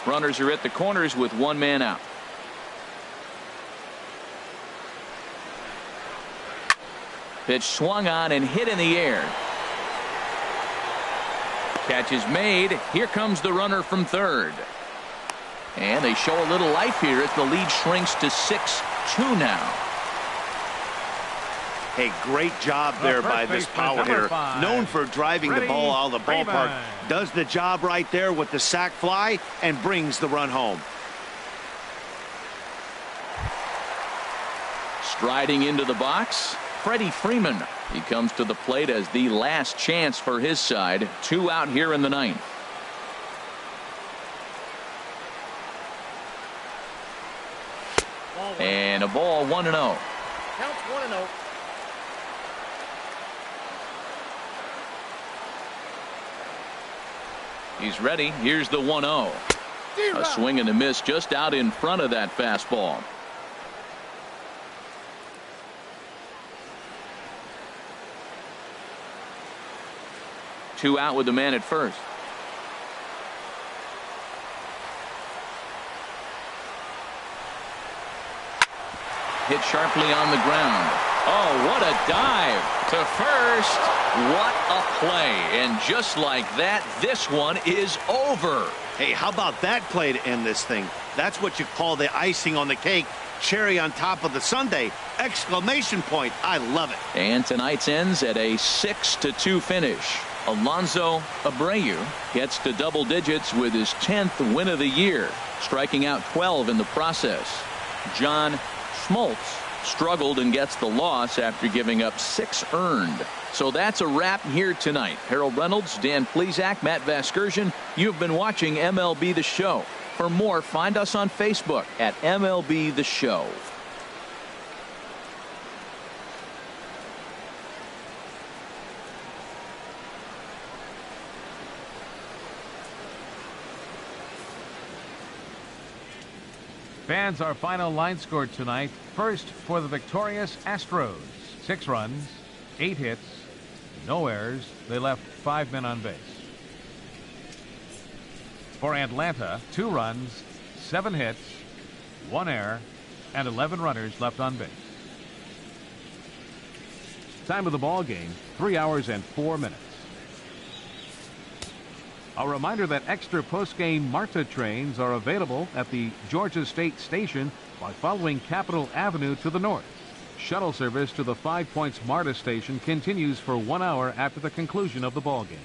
Runners are at the corners with one man out. Pitch swung on and hit in the air. Catch is made. Here comes the runner from third. And they show a little life here as the lead shrinks to 6-2 now. Hey, great job there by this power hitter. Known for driving the ball out of the ballpark. Does the job right there with the sac fly and brings the run home. Striding into the box, Freddie Freeman. He comes to the plate as the last chance for his side. 2 out here in the ninth. And a ball, 1-0. Counts 1-0. He's ready. Here's the 1-0. A swing and a miss just out in front of that fastball. Two out with the man at first. Hit sharply on the ground. Oh, what a dive to first. What a play. And just like that, this one is over. Hey, how about that play to end this thing? That's what you call the icing on the cake. Cherry on top of the sundae. Exclamation point. I love it. And tonight's ends at a 6-2 finish. Alonso Abreu gets to double digits with his 10th win of the year, striking out 12 in the process. John Schmaltz struggled and gets the loss after giving up 6 earned. So that's a wrap here tonight. Harold Reynolds, Dan Plesac, Matt Vasgersian. You've been watching MLB The Show. For more, find us on Facebook at MLB The Show. Fans, our final line score tonight. First for the victorious Astros. 6 runs, 8 hits, no errors. They left 5 men on base. For Atlanta, 2 runs, 7 hits, 1 error, and 11 runners left on base. Time of the ball game, 3 hours and 4 minutes. A reminder that extra post-game MARTA trains are available at the Georgia State Station by following Capitol Avenue to the north. Shuttle service to the 5 Points MARTA station continues for 1 hour after the conclusion of the ball game.